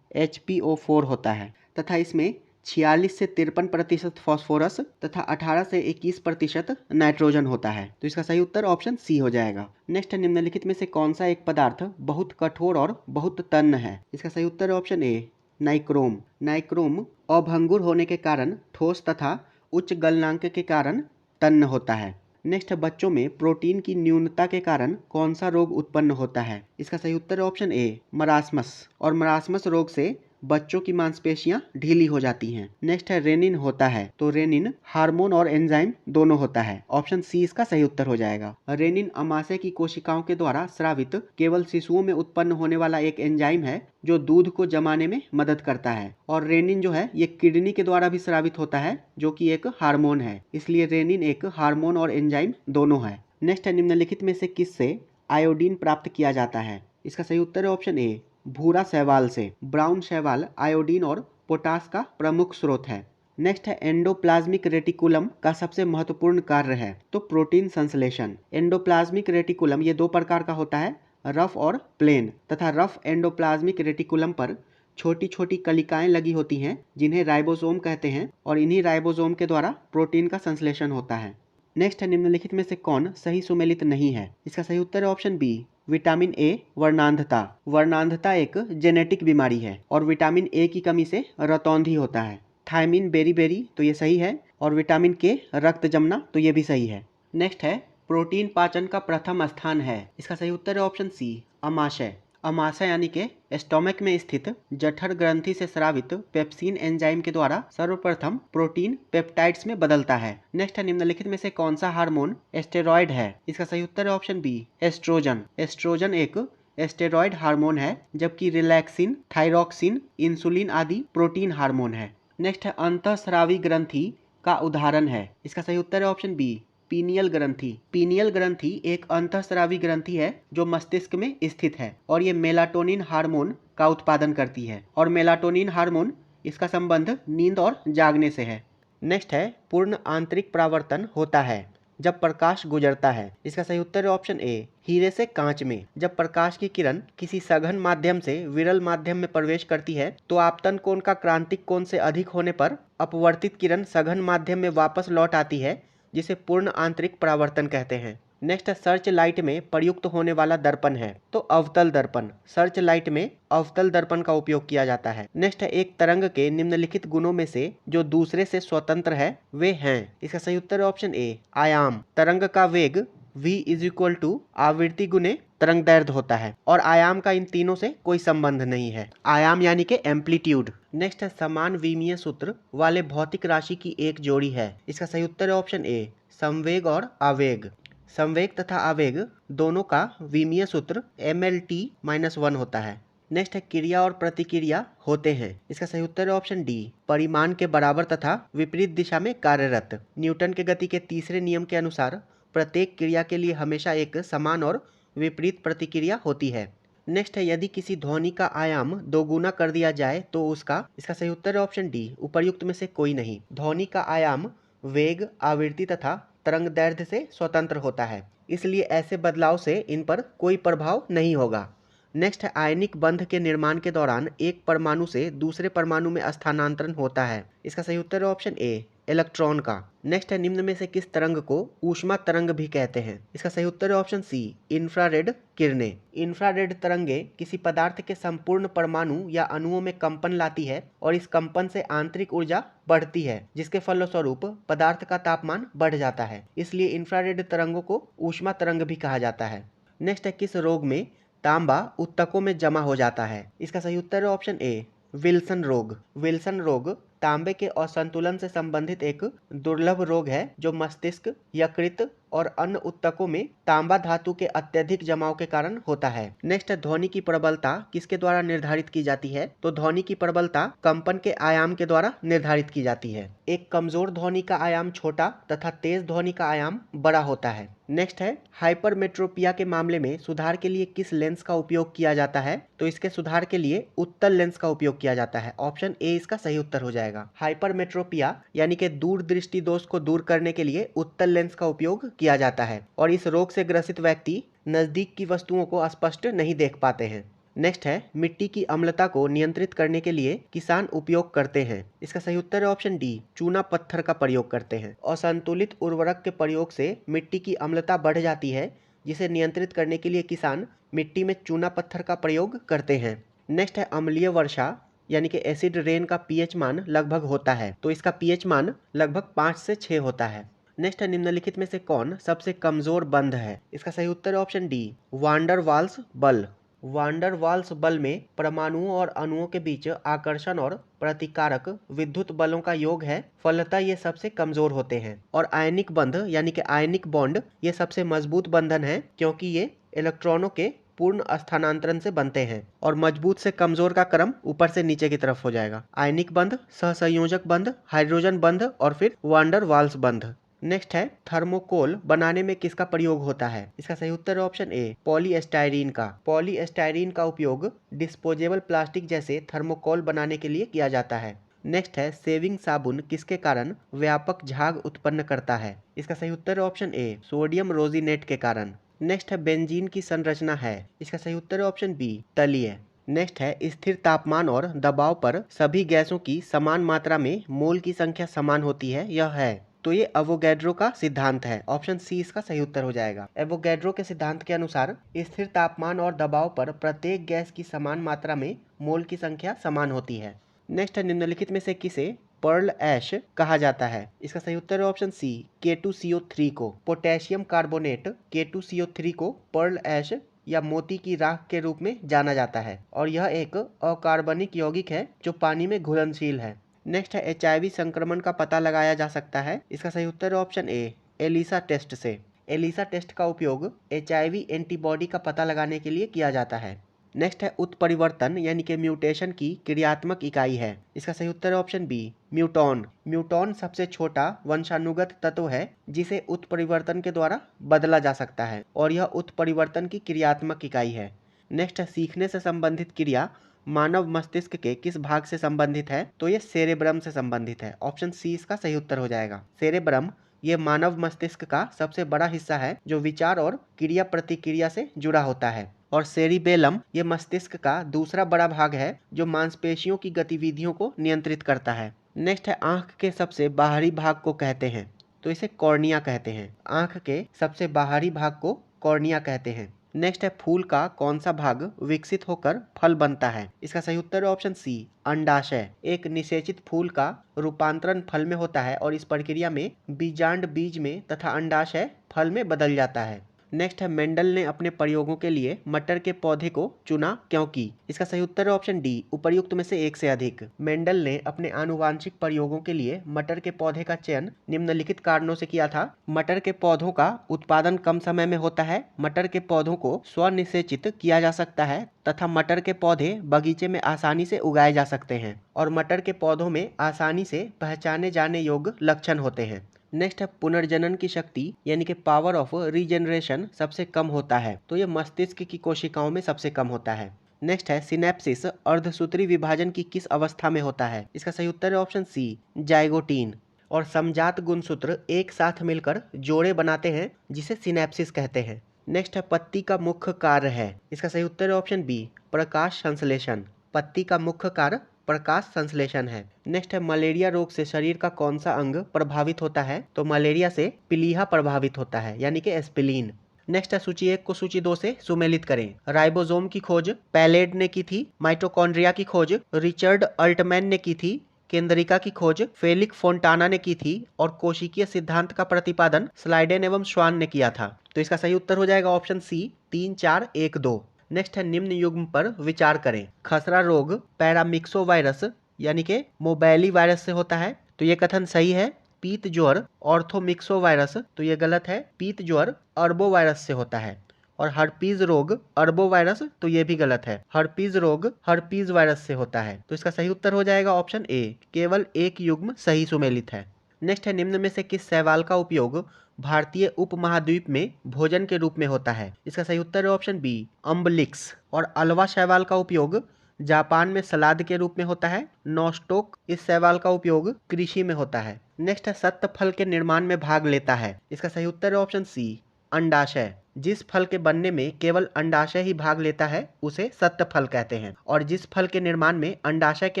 HPO4 होता है तथा इसमें 46 से 53% फॉस्फोरस तथा 18 से 21% नाइट्रोजन होता है। तो इसका सही उत्तर ऑप्शन सी हो जाएगा। नेक्स्ट है, निम्नलिखित में से कौन सा एक पदार्थ बहुत कठोर और बहुत तन्य है? इसका सही उत्तर ऑप्शन ए नाइक्रोम। नाइक्रोम अभंगुर होने के कारण ठोस तथा उच्च गलनांक के कारण तन्य होता है। नेक्स्ट है, बच्चों में प्रोटीन की न्यूनता के कारण कौन सा रोग उत्पन्न होता है? इसका सही उत्तर ऑप्शन ए मरासमस। और मरासमस रोग से बच्चों की मांसपेशियां ढीली हो जाती हैं। नेक्स्ट है, रेनिन होता है। तो रेनिन हार्मोन और एंजाइम दोनों होता है। ऑप्शन सी इसका सही उत्तर हो जाएगा। रेनिन अमाशय की कोशिकाओं के द्वारा स्रावित केवल शिशुओं में उत्पन्न होने वाला एक एंजाइम है जो दूध को जमाने में मदद करता है। और रेनिन जो है ये किडनी के द्वारा भी स्रावित होता है जो कि एक हार्मोन है। इसलिए रेनिन एक हार्मोन और एंजाइम दोनों है। नेक्स्ट है, निम्नलिखित में से किससे आयोडीन प्राप्त किया जाता है? इसका सही उत्तर है ऑप्शन ए भूरा शैवाल से। ब्राउन शैवाल आयोडीन और पोटास का प्रमुख स्रोत है। नेक्स्ट है, एंडोप्लाज्मिक रेटिकुलम का सबसे महत्वपूर्ण कार्य है। तो प्रोटीन संश्लेषण। एंडोप्लाज्मिक रेटिकुलम ये दो प्रकार का होता है, रफ और प्लेन। तथा रफ एंडोप्लाज्मिक रेटिकुलम पर छोटी छोटी कलिकाएं लगी होती हैं जिन्हें राइबोसोम कहते हैं और इन्हीं राइबोसोम के द्वारा प्रोटीन का संश्लेषण होता है। नेक्स्ट है, निम्नलिखित में से कौन सही सुमेलित नहीं है? इसका सही उत्तर है ऑप्शन बी विटामिन ए वर्णांधता। वर्णांधता एक जेनेटिक बीमारी है और विटामिन ए की कमी से रतौंधी होता है। थायमिन बेरी तो ये सही है और विटामिन के रक्त जमना तो ये भी सही है। नेक्स्ट है, प्रोटीन पाचन का प्रथम स्थान है। इसका सही उत्तर है ऑप्शन सी अमाशय। अमाशय यानी कि स्टोमक में स्थित जठर ग्रंथि से स्रावित पेप्सिन एंजाइम के द्वारा सर्वप्रथम प्रोटीन पेप्टाइड्स में बदलता है। नेक्स्ट है, निम्नलिखित में से कौन सा हार्मोन स्टेरॉयड है? इसका सही उत्तर है ऑप्शन बी एस्ट्रोजन। एस्ट्रोजन एक स्टेरॉयड हार्मोन है जबकि रिलैक्सिन, थायरॉक्सिन, इंसुलिन आदि प्रोटीन हार्मोन है। नेक्स्ट है, अंतःस्रावी ग्रंथि का उदाहरण है। इसका सही उत्तर है ऑप्शन बी पीनियल ग्रंथि। पीनियल ग्रंथि एक अंतःस्रावी ग्रंथि है जो मस्तिष्क में स्थित है और ये मेलाटोनिन हार्मोन का उत्पादन करती है और मेलाटोनिन हार्मोन इसका संबंध नींद और जागने से है। नेक्स्ट है, पूर्ण आंतरिक परावर्तन होता है जब प्रकाश गुजरता है। इसका सही उत्तर है ऑप्शन ए हीरे से कांच में। जब प्रकाश की किरण किसी सघन माध्यम से विरल माध्यम में प्रवेश करती है तो आपतन कोण का क्रांतिक कोण से अधिक होने पर अपवर्तित किरण सघन माध्यम में वापस लौट आती है जिसे पूर्ण आंतरिक परावर्तन कहते हैं। नेक्स्ट सर्च लाइट में प्रयुक्त होने वाला दर्पण है। तो अवतल दर्पण। सर्च लाइट में अवतल दर्पण का उपयोग किया जाता है। नेक्स्ट है, एक तरंग के निम्नलिखित गुणों में से जो दूसरे से स्वतंत्र है वे हैं। इसका सही उत्तर है ऑप्शन ए आयाम। तरंग का वेग v = आवृत्ति गुने तरंग दैर्ध्य होता है और आयाम का इन तीनों से कोई संबंध नहीं है। आयाम यानी कि एम्पलीट्यूड। नेक्स्ट है, समान विमीय सूत्र वाले भौतिक राशि की एक जोड़ी है। इसका सही उत्तर है ऑप्शन ए संवेग और आवेग। संवेग तथा आवेग दोनों का विमीय सूत्र MLT-1 होता है। नेक्स्ट है, क्रिया और प्रतिक्रिया होते हैं। इसका सही उत्तर है ऑप्शन डी परिमाण के बराबर तथा विपरीत दिशा में कार्यरत। न्यूटन के गति के तीसरे नियम के अनुसार प्रत्येक क्रिया के लिए हमेशा एक समान और विपरीत प्रतिक्रिया होती है। नेक्स्ट है, यदि किसी ध्वनि का आयाम दोगुना कर दिया जाए तो उसका। इसका सही उत्तर है ऑप्शन डी उपर्युक्त में से कोई नहीं। ध्वनि का आयाम वेग, आवृत्ति तथा तरंग दैर्ध्य से स्वतंत्र होता है, इसलिए ऐसे बदलाव से इन पर कोई प्रभाव नहीं होगा। नेक्स्ट है, आयनिक बंध के निर्माण के दौरान एक परमाणु से दूसरे परमाणु में स्थानांतरण होता है। इसका सही उत्तर है ऑप्शन ए इलेक्ट्रॉन का। नेक्स्ट है, निम्न में से किस तरंग को ऊष्मा तरंग भी कहते हैं? इसका सही उत्तर है ऑप्शन सी इंफ्रारेड किरणें। इंफ्रारेड तरंगे किसी पदार्थ के संपूर्ण परमाणु या अणुओं में कंपन लाती है और इस कंपन से आंतरिक ऊर्जा बढ़ती है जिसके फलस्वरूप पदार्थ का तापमान बढ़ जाता है, इसलिए इंफ्रारेड तरंगों को ऊष्मा तरंग भी कहा जाता है। नेक्स्ट है, किस रोग में तांबा ऊतकों में जमा हो जाता है? इसका सही उत्तर है ऑप्शन ए विल्सन रोग। विल्सन रोग तांबे के असंतुलन से संबंधित एक दुर्लभ रोग है जो मस्तिष्क, यकृत और अन्य ऊतकों में तांबा धातु के अत्यधिक जमाव के कारण होता है। नेक्स्ट, ध्वनि की प्रबलता किसके द्वारा निर्धारित की जाती है? तो ध्वनि की प्रबलता कंपन के आयाम के द्वारा निर्धारित की जाती है। एक कमजोर ध्वनि का आयाम छोटा तथा तेज ध्वनि का आयाम बड़ा होता है। नेक्स्ट है, हाइपरमेट्रोपिया के मामले में सुधार के लिए किस लेंस का उपयोग किया जाता है? तो इसके सुधार के लिए उत्तल लेंस का उपयोग किया जाता है। ऑप्शन ए इसका सही उत्तर हो जाएगा। हाइपरमेट्रोपिया यानी कि दूर दृष्टि दोष को दूर करने के लिए उत्तल लेंस का उपयोग किया जाता है और इस रोग से ग्रसित व्यक्ति नजदीक की वस्तुओं को स्पष्ट नहीं देख पाते हैं। नेक्स्ट है मिट्टी की अम्लता को नियंत्रित करने के लिए किसान उपयोग करते हैं। इसका सही उत्तर है ऑप्शन डी, चूना पत्थर का प्रयोग करते हैं। असंतुलित उर्वरक के प्रयोग से मिट्टी की अम्लता बढ़ जाती है, जिसे नियंत्रित करने के लिए किसान मिट्टी में चूना पत्थर का प्रयोग करते हैं। नेक्स्ट है अम्लीय वर्षा यानी कि एसिड रेन का पीएच मान लगभग होता है, तो इसका पीएच मान लगभग 5 से 6 होता है। नेक्स्ट है निम्नलिखित में से कौन सबसे कमजोर बंध है। इसका सही उत्तर है ऑप्शन डी, वांडर वाल्स बल। वांडर वाल्स बल में परमाणुओं और अणुओं के बीच आकर्षण और प्रतिकारक विद्युत बलों का योग है, फलतः ये सबसे कमजोर होते हैं। और आयनिक बंध यानी कि आयनिक बॉन्ड ये सबसे मजबूत बंधन है, क्योंकि ये इलेक्ट्रॉनों के पूर्ण स्थानांतरण से बनते हैं। और मजबूत से कमजोर का क्रम ऊपर से नीचे की तरफ हो जाएगा। आयनिक बंध, सहसंयोजक बंध, हाइड्रोजन बंध और फिर वांडर वाल्स बंध। नेक्स्ट है थर्मोकोल बनाने में किसका प्रयोग होता है। इसका सही उत्तर है ऑप्शन ए, पॉलीएस्टाइरीन का। पॉलीएस्टाइरीन का उपयोग डिस्पोजेबल प्लास्टिक जैसे थर्मोकोल बनाने के लिए किया जाता है। नेक्स्ट है सेविंग साबुन किसके कारण व्यापक झाग उत्पन्न करता है। इसका सही उत्तर है ऑप्शन ए, सोडियम रोजिनेट के कारण। नेक्स्ट है बेंजीन की संरचना है। इसका सही उत्तर है ऑप्शन बी, तलीय। नेक्स्ट है स्थिर तापमान और दबाव पर सभी गैसों की समान मात्रा में मोल की संख्या समान होती है, यह है। तो ये एवोगैड्रो का सिद्धांत है, ऑप्शन सी इसका सही उत्तर हो जाएगा। एवोगैड्रो के सिद्धांत के अनुसार स्थिर तापमान और दबाव पर प्रत्येक गैस की समान मात्रा में मोल की संख्या समान होती है। नेक्स्ट है निम्नलिखित में से किसे पर्ल ऐश कहा जाता है। इसका सही उत्तर है ऑप्शन सी, K2CO3 को। पोटेशियम कार्बोनेट K2CO3 को पर्ल ऐश या मोती की राख के रूप में जाना जाता है, और यह एक अकार्बनिक यौगिक है जो पानी में घुलनशील है। नेक्स्ट है HIV संक्रमण का पता लगाया जा सकता है। इसका सही उत्तर है ऑप्शन ए, एलिसा टेस्ट से। एलिसा टेस्ट का उपयोग HIV एंटीबॉडी का पता लगाने के लिए किया जाता है। नेक्स्ट है उत्परिवर्तन यानी कि म्यूटेशन की क्रियात्मक इकाई है। इसका सही उत्तर है ऑप्शन बी, म्यूटॉन। म्यूटॉन सबसे छोटा वंशानुगत तत्व है जिसे उत्परिवर्तन के द्वारा बदला जा सकता है, और यह उत्परिवर्तन की क्रियात्मक इकाई है। नेक्स्ट है सीखने से संबंधित क्रिया मानव मस्तिष्क के किस भाग से संबंधित है। तो ये सेरेब्रम से संबंधित है, ऑप्शन सी इसका सही उत्तर हो जाएगा। सेरेब्रम ये मानव मस्तिष्क का सबसे बड़ा हिस्सा है जो विचार और क्रिया प्रतिक्रिया से जुड़ा होता है। और सेरिबेलम ये मस्तिष्क का दूसरा बड़ा भाग है जो मांसपेशियों की गतिविधियों को नियंत्रित करता है। नेक्स्ट है आंख के सबसे बाहरी भाग को कहते हैं, तो इसे कॉर्निया कहते हैं। आंख के सबसे बाहरी भाग को कॉर्निया कहते हैं। नेक्स्ट है फूल का कौन सा भाग विकसित होकर फल बनता है। इसका सही उत्तर है ऑप्शन सी, अंडाशय। एक निषेचित फूल का रूपांतरण फल में होता है, और इस प्रक्रिया में बीजांड बीज में तथा अंडाशय फल में बदल जाता है। नेक्स्ट है मेंडल ने अपने प्रयोगों के लिए मटर के पौधे को चुना क्योंकि। इसका सही उत्तर है ऑप्शन डी, उपर्युक्त में से एक से अधिक। मेंडल ने अपने आनुवांशिक प्रयोगों के लिए मटर के पौधे का चयन निम्नलिखित कारणों से किया था। मटर के पौधों का उत्पादन कम समय में होता है, मटर के पौधों को स्वनिषेचित किया जा सकता है तथा मटर के पौधे बगीचे में आसानी से उगाए जा सकते हैं, और मटर के पौधों में आसानी से पहचाने जाने योग्य लक्षण होते हैं। नेक्स्ट है पुनर्जनन की शक्ति यानी कि पावर ऑफ रीजनरेशन सबसे कम होता है, तो ये मस्तिष्क की कोशिकाओं में सबसे कम होता है। नेक्स्ट है सिनेप्सिस अर्धसूत्री विभाजन की किस अवस्था में होता है। इसका सही उत्तर है ऑप्शन सी, जाइगोटीन। और समजात गुणसूत्र एक साथ मिलकर जोड़े बनाते हैं जिसे सिनेप्सिस कहते हैं। नेक्स्ट है पत्ती का मुख्य कार्य है। इसका सही उत्तर है ऑप्शन बी, प्रकाश संश्लेषण। पत्ती का मुख्य कार्य प्रकाश संश्लेषण है। नेक्स्ट है मलेरिया रोग से शरीर का कौन सा अंग प्रभावित होता है। तो मलेरिया से प्लीहा प्रभावित होता है यानी कि एस्पिलीन। नेक्स्ट है सूची 1 को सूची 2 से सुमेलित करें। राइबोसोम की खोज पैलेड ने की थी। माइटोकॉन्ड्रिया की खोज रिचर्ड अल्टमैन ने की थी। केंद्रिका की खोज फेलिक फोंटाना ने की थी। और कोशिकीय सिद्धांत का प्रतिपादन स्लाइडेन एवं श्वान ने किया था। तो इसका सही उत्तर हो जाएगा ऑप्शन सी, 3, 4, 1, 2। नेक्स्ट है निम्न युग्म पर विचार करें। खसरा रोग पैरामिक्सो वायरस यानी कि मोबैली वायरस से होता है, तो ये कथन सही है। पीत ज्वर ऑर्थोमिक्सो वायरस, तो ये गलत है। पीत ज्वर अर्बो वायरस से होता है। और हर्पीज रोग अर्बो वायरस, तो ये भी गलत है। हर्पीज रोग हर्पीज वायरस से होता है। तो इसका सही उत्तर हो जाएगा ऑप्शन ए, केवल एक युग्म सही सुमेलित है। नेक्स्ट है निम्न में से किस शैवाल का उपयोग भारतीय उपमहाद्वीप में भोजन के रूप में होता है। इसका सही उत्तर है ऑप्शन बी, अम्बलिक्स। और अल्वा शैवाल का उपयोग जापान में सलाद के रूप में होता है। नॉस्टोक इस शैवाल का उपयोग कृषि में होता है। नेक्स्ट है सत्त फल के निर्माण में भाग लेता है। इसका सही उत्तर है ऑप्शन सी, अंडाशय। जिस फल के बनने में केवल अंडाशय ही भाग लेता है उसे सत्य फल कहते हैं, और जिस फल के निर्माण में अंडाशय के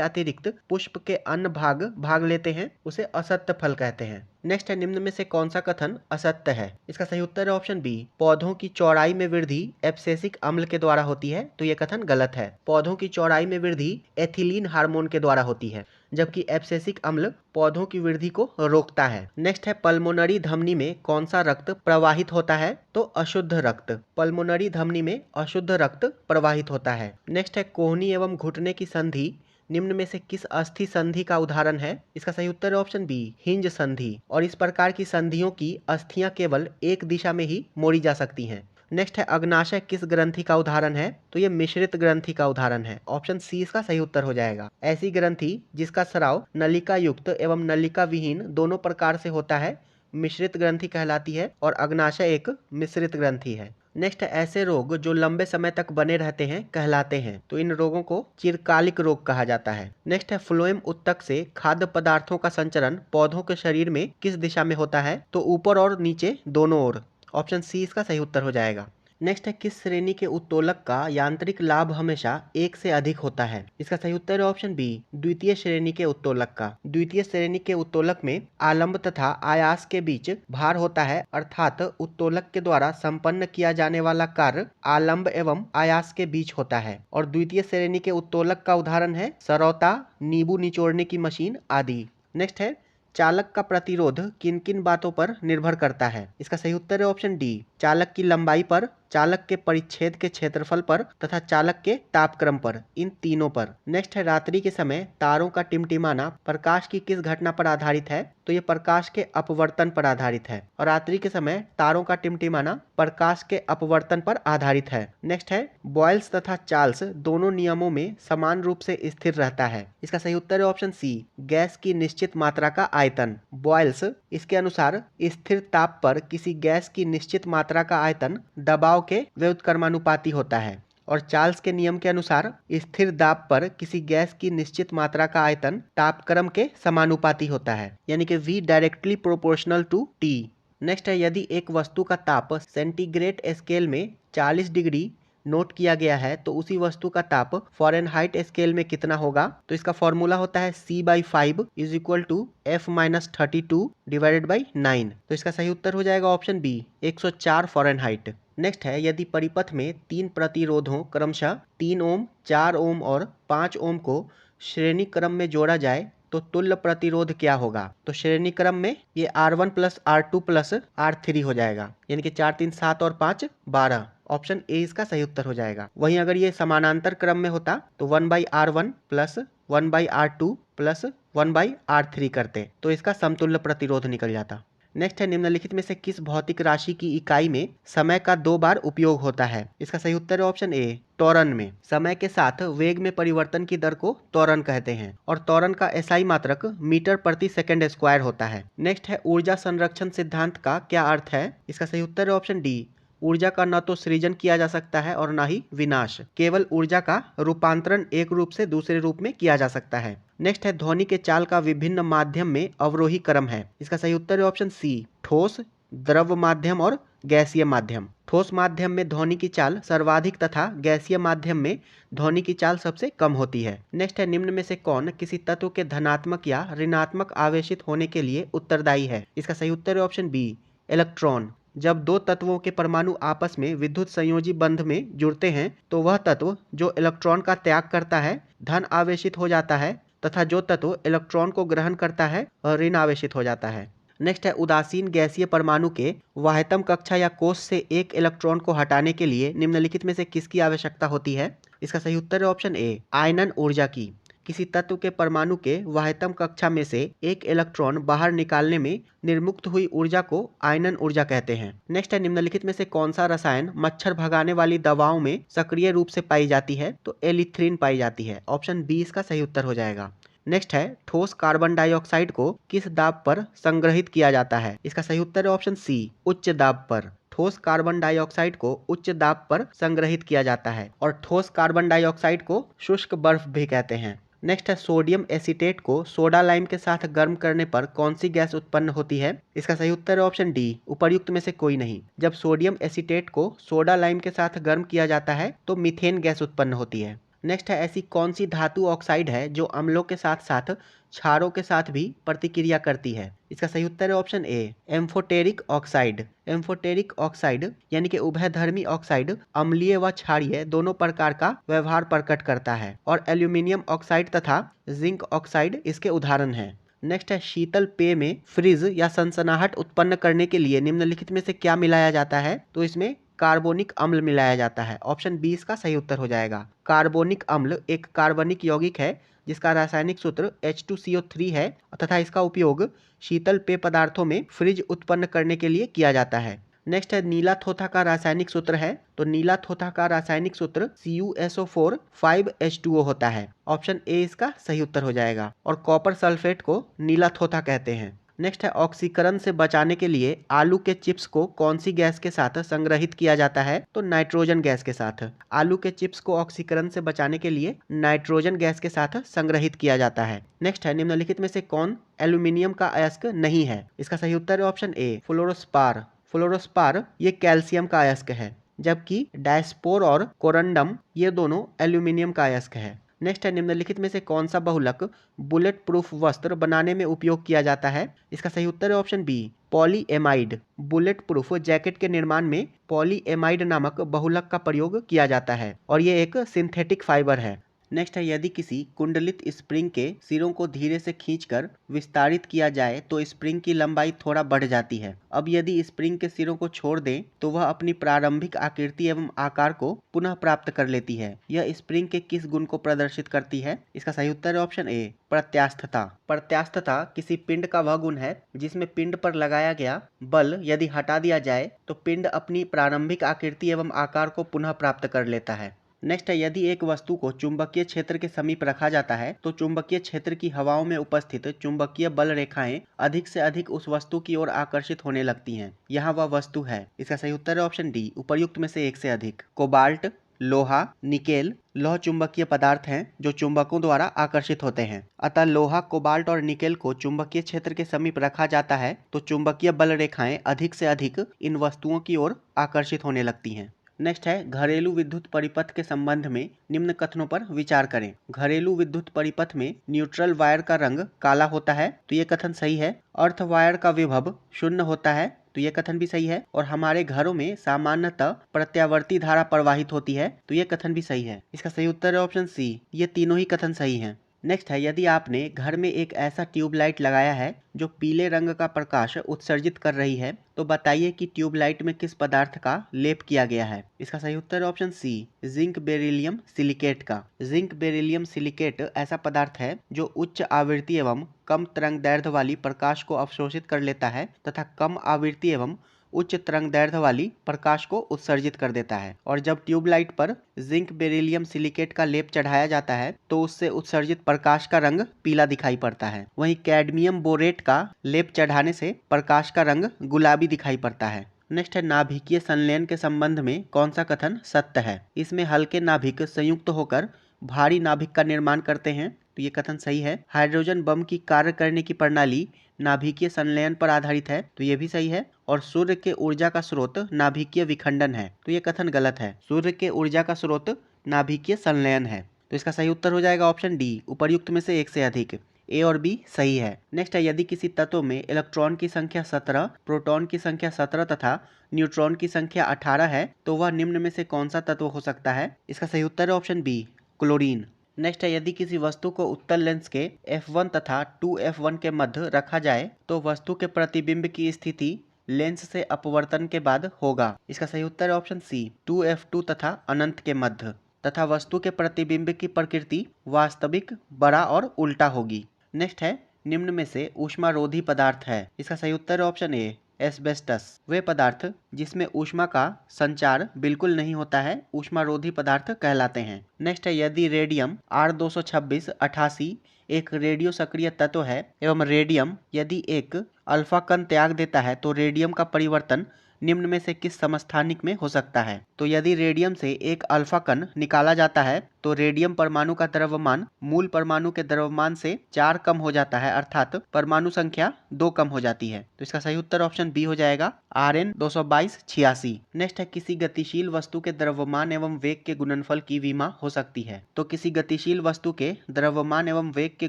अतिरिक्त पुष्प के अन्य भाग लेते हैं उसे असत्य फल कहते हैं। नेक्स्ट है, निम्न में से कौन सा कथन असत्य है? इसका सही उत्तर है ऑप्शन बी, पौधों की चौड़ाई में वृद्धि एब्सेसिक अम्ल के द्वारा होती है। तो यह कथन गलत है। पौधों की चौड़ाई में वृद्धि एथिलीन हार्मोन के द्वारा होती है, जबकि एब्सेसिक अम्ल पौधों की वृद्धि को रोकता है। नेक्स्ट है, पल्मोनरी धमनी में कौन सा रक्त प्रवाहित होता है? तो अशुद्ध रक्त। पल्मोनरी धमनी में अशुद्ध रक्त प्रवाहित होता है। नेक्स्ट है, कोहनी एवं घुटने की संधि निम्न में से किस अस्थि संधि का उदाहरण है? इसका सही उत्तर है ऑप्शन बी, हिंज संधि। और इस प्रकार की संधियों की अस्थियां केवल एक दिशा में ही मोड़ी जा सकती हैं। नेक्स्ट है, अग्नाशय किस ग्रंथि का उदाहरण है? तो ये मिश्रित ग्रंथि का उदाहरण है। ऑप्शन सी इसका सही उत्तर हो जाएगा। ऐसी ग्रंथि जिसका स्राव नलिका युक्त एवं नलिका विहीन दोनों प्रकार से होता है मिश्रित ग्रंथि कहलाती है, और अग्नाशय एक मिश्रित ग्रंथि है। नेक्स्ट है, ऐसे रोग जो लंबे समय तक बने रहते हैं कहलाते हैं। तो इन रोगों को चिरकालिक रोग कहा जाता है। नेक्स्ट है, फ्लोएम उत्तक से खाद्य पदार्थों का संचरण पौधों के शरीर में किस दिशा में होता है? तो ऊपर और नीचे दोनों ओर। ऑप्शन सी इसका सही उत्तर हो जाएगा। नेक्स्ट है, किस श्रेणी के उत्तोलक का यांत्रिक लाभ हमेशा 1 से अधिक होता है? इसका सही उत्तर है ऑप्शन बी, द्वितीय श्रेणी के उत्तोलक का। द्वितीय श्रेणी के उत्तोलक में आलंब तथा आयास के बीच भार होता है, अर्थात उत्तोलक के द्वारा संपन्न किया जाने वाला कार्य आलंब एवं आयास के बीच होता है। और द्वितीय श्रेणी के उत्तोलक का उदाहरण है सरौता, नींबू निचोड़ने की मशीन आदि। नेक्स्ट है, चालक का प्रतिरोध किन किन बातों पर निर्भर करता है? इसका सही उत्तर है ऑप्शन डी, चालक की लंबाई पर, चालक के परिच्छेद के क्षेत्रफल पर तथा चालक के तापक्रम पर, इन तीनों पर। नेक्स्ट है, रात्रि के समय तारों का टिमटिमाना प्रकाश की किस घटना पर आधारित है? तो ये प्रकाश के अपवर्तन पर आधारित है। और रात्रि के समय तारों का टिमटिमाना प्रकाश के अपवर्तन पर आधारित है। नेक्स्ट है, बॉयल्स तथा चार्ल्स दोनों नियमों में समान रूप से स्थिर रहता है। इसका सही उत्तर है ऑप्शन सी, गैस की निश्चित मात्रा का आयतन। बॉयल्स इसके अनुसार स्थिर ताप पर किसी गैस की निश्चित मात्रा का आयतन दबाव के व्युत्क्रमानुपाती होता है, और चार्ल्स के नियम के अनुसार स्थिर दाब पर किसी गैस की निश्चित मात्रा का आयतन तापक्रम के समानुपाती होता है, यानी कि V directly proportional to T। Next है, यदि एक वस्तु का ताप सेंटीग्रेड स्केल में 40 डिग्री नोट किया गया है तो उसी वस्तु का ताप फ़ारेनहाइट स्केल में कितना होगा? तो इसका फॉर्मूला होता है C/5 is equal to F-32 divided by 9। तो इसका सही उत्तर हो जाएगा ऑप्शन बी, 104 फ़ारेनहाइट। नेक्स्ट है, यदि परिपथ में 3 प्रतिरोधों क्रमशः 3 ओम, 4 ओम और 5 ओम को श्रेणी क्रम में जोड़ा जाए तो तुल्य प्रतिरोध क्या होगा? तो श्रेणी क्रम में ये R1 plus R2 plus R3 हो जाएगा, यानी कि 4 3 7 और 5 12। ऑप्शन ए इसका सही उत्तर हो जाएगा। वहीं अगर ये समानांतर क्रम में होता तो 1/R1 plus 1/R2 plus 1/R3 करते तो इसका समतुल्य प्रतिरोध निकल जाता। नेक्स्ट है, निम्नलिखित में से किस भौतिक राशि की इकाई में समय का 2 बार उपयोग होता है? इसका सही उत्तर है ऑप्शन ए, त्वरण में। समय के साथ वेग में परिवर्तन की दर को त्वरण कहते हैं, और त्वरण का SI मात्रक मीटर प्रति सेकंड स्क्वायर होता है। नेक्स्ट है, ऊर्जा संरक्षण सिद्धांत का क्या अर्थ है? इसका सही उत्तर है ऑप्शन डी, ऊर्जा का न तो सृजन किया जा सकता है और न ही विनाश, केवल ऊर्जा का रूपांतरण एक रूप से दूसरे रूप में किया जा सकता है। नेक्स्ट है, ध्वनि के चाल का विभिन्न माध्यम में अवरोही क्रम है। इसका सही उत्तर है ऑप्शन सी, ठोस, द्रव माध्यम और गैसीय माध्यम। ठोस माध्यम में ध्वनि की चाल सर्वाधिक तथा गैसीय माध्यम में ध्वनि की चाल सबसे कम होती है। नेक्स्ट है, निम्न में से कौन किसी तत्व के धनात्मक या ऋणात्मक आवेशित होने के लिए उत्तरदायी है? इसका सही उत्तर है ऑप्शन बी, इलेक्ट्रॉन। जब दो तत्वों के परमाणु आपस में विद्युत संयोजी बंध में जुड़ते हैं तो वह तत्व जो इलेक्ट्रॉन का त्याग करता है धन आवेशित हो जाता है, तथा जो तत्व इलेक्ट्रॉन को ग्रहण करता है ऋण आवेशित हो जाता है। नेक्स्ट है, उदासीन गैसीय परमाणु के वाह्यतम कक्षा या कोष से एक इलेक्ट्रॉन को हटाने के लिए निम्नलिखित में से किसकी आवश्यकता होती है? इसका सही उत्तर है ऑप्शन ए, आयनन ऊर्जा की। किसी तत्व के परमाणु के वाह्यतम कक्षा में से एक इलेक्ट्रॉन बाहर निकालने में निर्मुक्त हुई ऊर्जा को आयनन ऊर्जा कहते हैं। नेक्स्ट है, निम्नलिखित में से कौन सा रसायन मच्छर भगाने वाली दवाओं में सक्रिय रूप से पाई जाती है? तो एलिथ्रीन पाई जाती है। ऑप्शन बी इसका सही उत्तर हो जाएगा। नेक्स्ट है, ठोस कार्बन डाइऑक्साइड को किस दाब पर संग्रहित किया जाता है? इसका सही उत्तर है ऑप्शन सी, उच्च दाब पर। ठोस कार्बन डाइऑक्साइड को उच्च दाब पर संग्रहित किया जाता है, और ठोस कार्बन डाइऑक्साइड को शुष्क बर्फ भी कहते हैं। नेक्स्ट है सोडियम एसीटेट को सोडा लाइम के साथ गर्म करने पर कौन सी गैस उत्पन्न होती है? इसका सही उत्तर है ऑप्शन डी, उपर्युक्त में से कोई नहीं। जब सोडियम एसीटेट को सोडा लाइम के साथ गर्म किया जाता है तो मीथेन गैस उत्पन्न होती है। नेक्स्ट है ऐसी कौन सी धातु ऑक्साइड है जो अम्लों के साथ साथ क्षारों के साथ भी प्रतिक्रिया करती है? इसका सही उत्तर है option A, amphoteric oxide. Amphoteric oxide यानी कि उभयधर्मी ऑक्साइड अम्लीय व क्षारीय दोनों प्रकार का व्यवहार प्रकट करता है और एल्यूमिनियम ऑक्साइड तथा जिंक ऑक्साइड इसके उदाहरण हैं। नेक्स्ट है शीतल पेय में फ्रीज या सनसनाहट उत्पन्न करने के लिए निम्नलिखित में से क्या मिलाया जाता है? तो इसमें कार्बोनिक अम्ल मिलाया जाता है। ऑप्शन बी इसका सही उत्तर हो जाएगा। कार्बोनिक अम्ल एक कार्बनिक यौगिक है जिसका रासायनिक सूत्र H2CO3 है तथा इसका उपयोग शीतल पेय पदार्थों में फ्रिज उत्पन्न करने के लिए किया जाता है। नेक्स्ट है नीला थोथा का रासायनिक सूत्र है, तो नीला थोथा का रासायनिक सूत्र CuSO4 5H2O होता है। ऑप्शन ए इसका सही उत्तर हो जाएगा और कॉपर सल्फेट को नीला थोथा कहते हैं। नेक्स्ट है ऑक्सीकरण से बचाने के लिए आलू के चिप्स को कौन सी गैस के साथ संग्रहित किया जाता है? तो नाइट्रोजन गैस के साथ। आलू के चिप्स को ऑक्सीकरण से बचाने के लिए नाइट्रोजन गैस के साथ संग्रहित किया जाता है। नेक्स्ट है निम्नलिखित में से कौन एल्यूमिनियम का अयस्क नहीं है? इसका सही उत्तर है ऑप्शन ए, फ्लोरोस्पार। फ्लोरोस्पार ये कैल्शियम का अयस्क है, जबकि डायस्पोर और कोरंडम ये दोनों एल्यूमिनियम का अयस्क है। नेक्स्ट है निम्नलिखित में से कौन सा बहुलक बुलेट प्रूफ वस्त्र बनाने में उपयोग किया जाता है? इसका सही उत्तर है option B, polyamide. Bullet proof jacket के निर्माण में पॉलीएमाइड नामक बहुलक का प्रयोग किया जाता है और ये एक सिंथेटिक फाइबर है। नेक्स्ट है यदि किसी कुंडलित स्प्रिंग के सिरों को धीरे से खींचकर विस्तारित किया जाए तो स्प्रिंग की लंबाई थोड़ा बढ़ जाती है। अब यदि स्प्रिंग के सिरों को छोड़ दें तो वह अपनी प्रारंभिक आकृति एवं आकार को पुनः प्राप्त कर लेती है। यह स्प्रिंग के किस गुण को प्रदर्शित करती है? इसका सही उत्तर है ऑप्शन ए, प्रत्यास्थता। प्रत्यास्थता किसी पिंड का वह गुण है जिसमें पिंड पर लगाया गया बल यदि हटा दिया जाए तो पिंड अपनी प्रारंभिक आकृति एवं आकार को पुनः प्राप्त कर लेता है। नेक्स्ट है यदि एक वस्तु को चुंबकीय क्षेत्र के समीप रखा जाता है तो चुंबकीय क्षेत्र की हवाओं में उपस्थित चुंबकीय बल रेखाएं अधिक से अधिक उस वस्तु की ओर आकर्षित होने लगती हैं। यहाँ वह वस्तु है। इसका सही उत्तर है ऑप्शन डी, उपर्युक्त में से एक से अधिक। कोबाल्ट, लोहा, निकेल लौह चुंबकीय पदार्थ हैं जो चुंबकों द्वारा आकर्षित होते हैं। अतः लोहा, कोबाल्ट और निकेल को चुंबकीय क्षेत्र के समीप रखा जाता है तो चुंबकीय बल रेखाएं अधिक से अधिक इन वस्तुओं की ओर आकर्षित होने लगती हैं। नेक्स्ट है घरेलू विद्युत परिपथ के संबंध में निम्न कथनों पर विचार करें। घरेलू विद्युत परिपथ में न्यूट्रल वायर का रंग काला होता है, तो ये कथन सही है। अर्थ वायर का विभव शून्य होता है, तो ये कथन भी सही है। और हमारे घरों में सामान्यतः प्रत्यावर्ती धारा प्रवाहित होती है, तो ये कथन भी सही है। इसका सही उत्तर है ऑप्शन सी, ये तीनों ही कथन सही हैं। नेक्स्ट है यदि आपने घर में एक ऐसा ट्यूबलाइट लगाया है जो पीले रंग का प्रकाश उत्सर्जित कर रही है तो बताइए कि ट्यूबलाइट में किस पदार्थ का लेप किया गया है? इसका सही उत्तर है option C, zinc beryllium silicate का। जिंक बेरिलियम सिलिकेट ऐसा पदार्थ है जो उच्च आवृत्ति एवं कम तरंगदैर्ध्य वाली प्रकाश को अवशोषित कर लेता है तथा कम आवृत्ति एवं उच्च तरंगदैर्ध्य वाली प्रकाश को उत्सर्जित कर देता है। और जब ट्यूबलाइट पर जिंक बेरिलियम सिलिकेट का लेप चढ़ाया जाता है तो उससे उत्सर्जित प्रकाश का रंग पीला दिखाई पड़ता है। वहीं कैडमियम बोरेट का लेप चढ़ाने से प्रकाश का रंग गुलाबी दिखाई पड़ता है। नेक्स्ट है नाभिकीय संलयन के संबंध में कौन सा कथन सत्य है? इसमें हल्के नाभिक संयुक्त होकर भारी नाभिक का निर्माण करते हैं, तो ये कथन सही है। हाइड्रोजन बम की कार्य करने की प्रणाली नाभिकीय संलयन पर आधारित है, तो ये भी सही है। और सूर्य के ऊर्जा का स्रोत नाभिकीय विखंडन है, तो ये कथन गलत है। सूर्य के ऊर्जा का स्रोत नाभिकीय संलयन है, तो इसका सही उत्तर हो जाएगा ऑप्शन डी, उपर्युक्त में से एक से अधिक। ए और बी सही है। नेक्स्ट है यदि किसी तत्व में इलेक्ट्रॉन की संख्या 17, प्रोटॉन की संख्या 17 तथा न्यूट्रॉन की संख्या 18 है तो वह निम्न में से कौन सा तत्व हो सकता है? इसका सही उत्तर है ऑप्शन बी, क्लोरीन। नेक्स्ट है यदि किसी वस्तु को उत्तल लेंस के f1 तथा 2f1 के मध्य रखा जाए तो वस्तु के प्रतिबिंब की स्थिति लेंस से अपवर्तन के बाद होगा। इसका सही उत्तर है ऑप्शन सी, 2f2 तथा अनंत के मध्य। तथा वस्तु के प्रतिबिंब की प्रकृति वास्तविक, बड़ा और उल्टा होगी। नेक्स्ट है निम्न में से ऊष्मारोधी पदार्थ है। इसका सही उत्तर है ऑप्शन ए, एस्बेस्टस। वे पदार्थ जिसमें ऊष्मा का संचार बिल्कुल नहीं होता है ऊष्मारोधी पदार्थ कहलाते हैं। नेक्स्ट है यदि रेडियम R226 88 एक रेडियो सक्रिय तत्व है एवं रेडियम यदि एक अल्फा कण त्याग देता है तो रेडियम का परिवर्तन निम्न में से किस समस्थानिक में हो सकता है? तो यदि रेडियम से एक अल्फा कण निकाला जाता है तो रेडियम परमाणु का द्रव्यमान मूल परमाणु के द्रव्यमान से 4 कम हो जाता है, अर्थात परमाणु संख्या 2 कम हो जाती है। तो इसका सही उत्तर ऑप्शन बी हो जाएगा, Rn 22286। नेक्स्ट है, किसी गतिशील वस्तु के द्रव्यमान एवं वेग के गुणनफल की विमा हो सकती है। तो किसी गतिशील वस्तु के द्रव्यमान एवं वेग के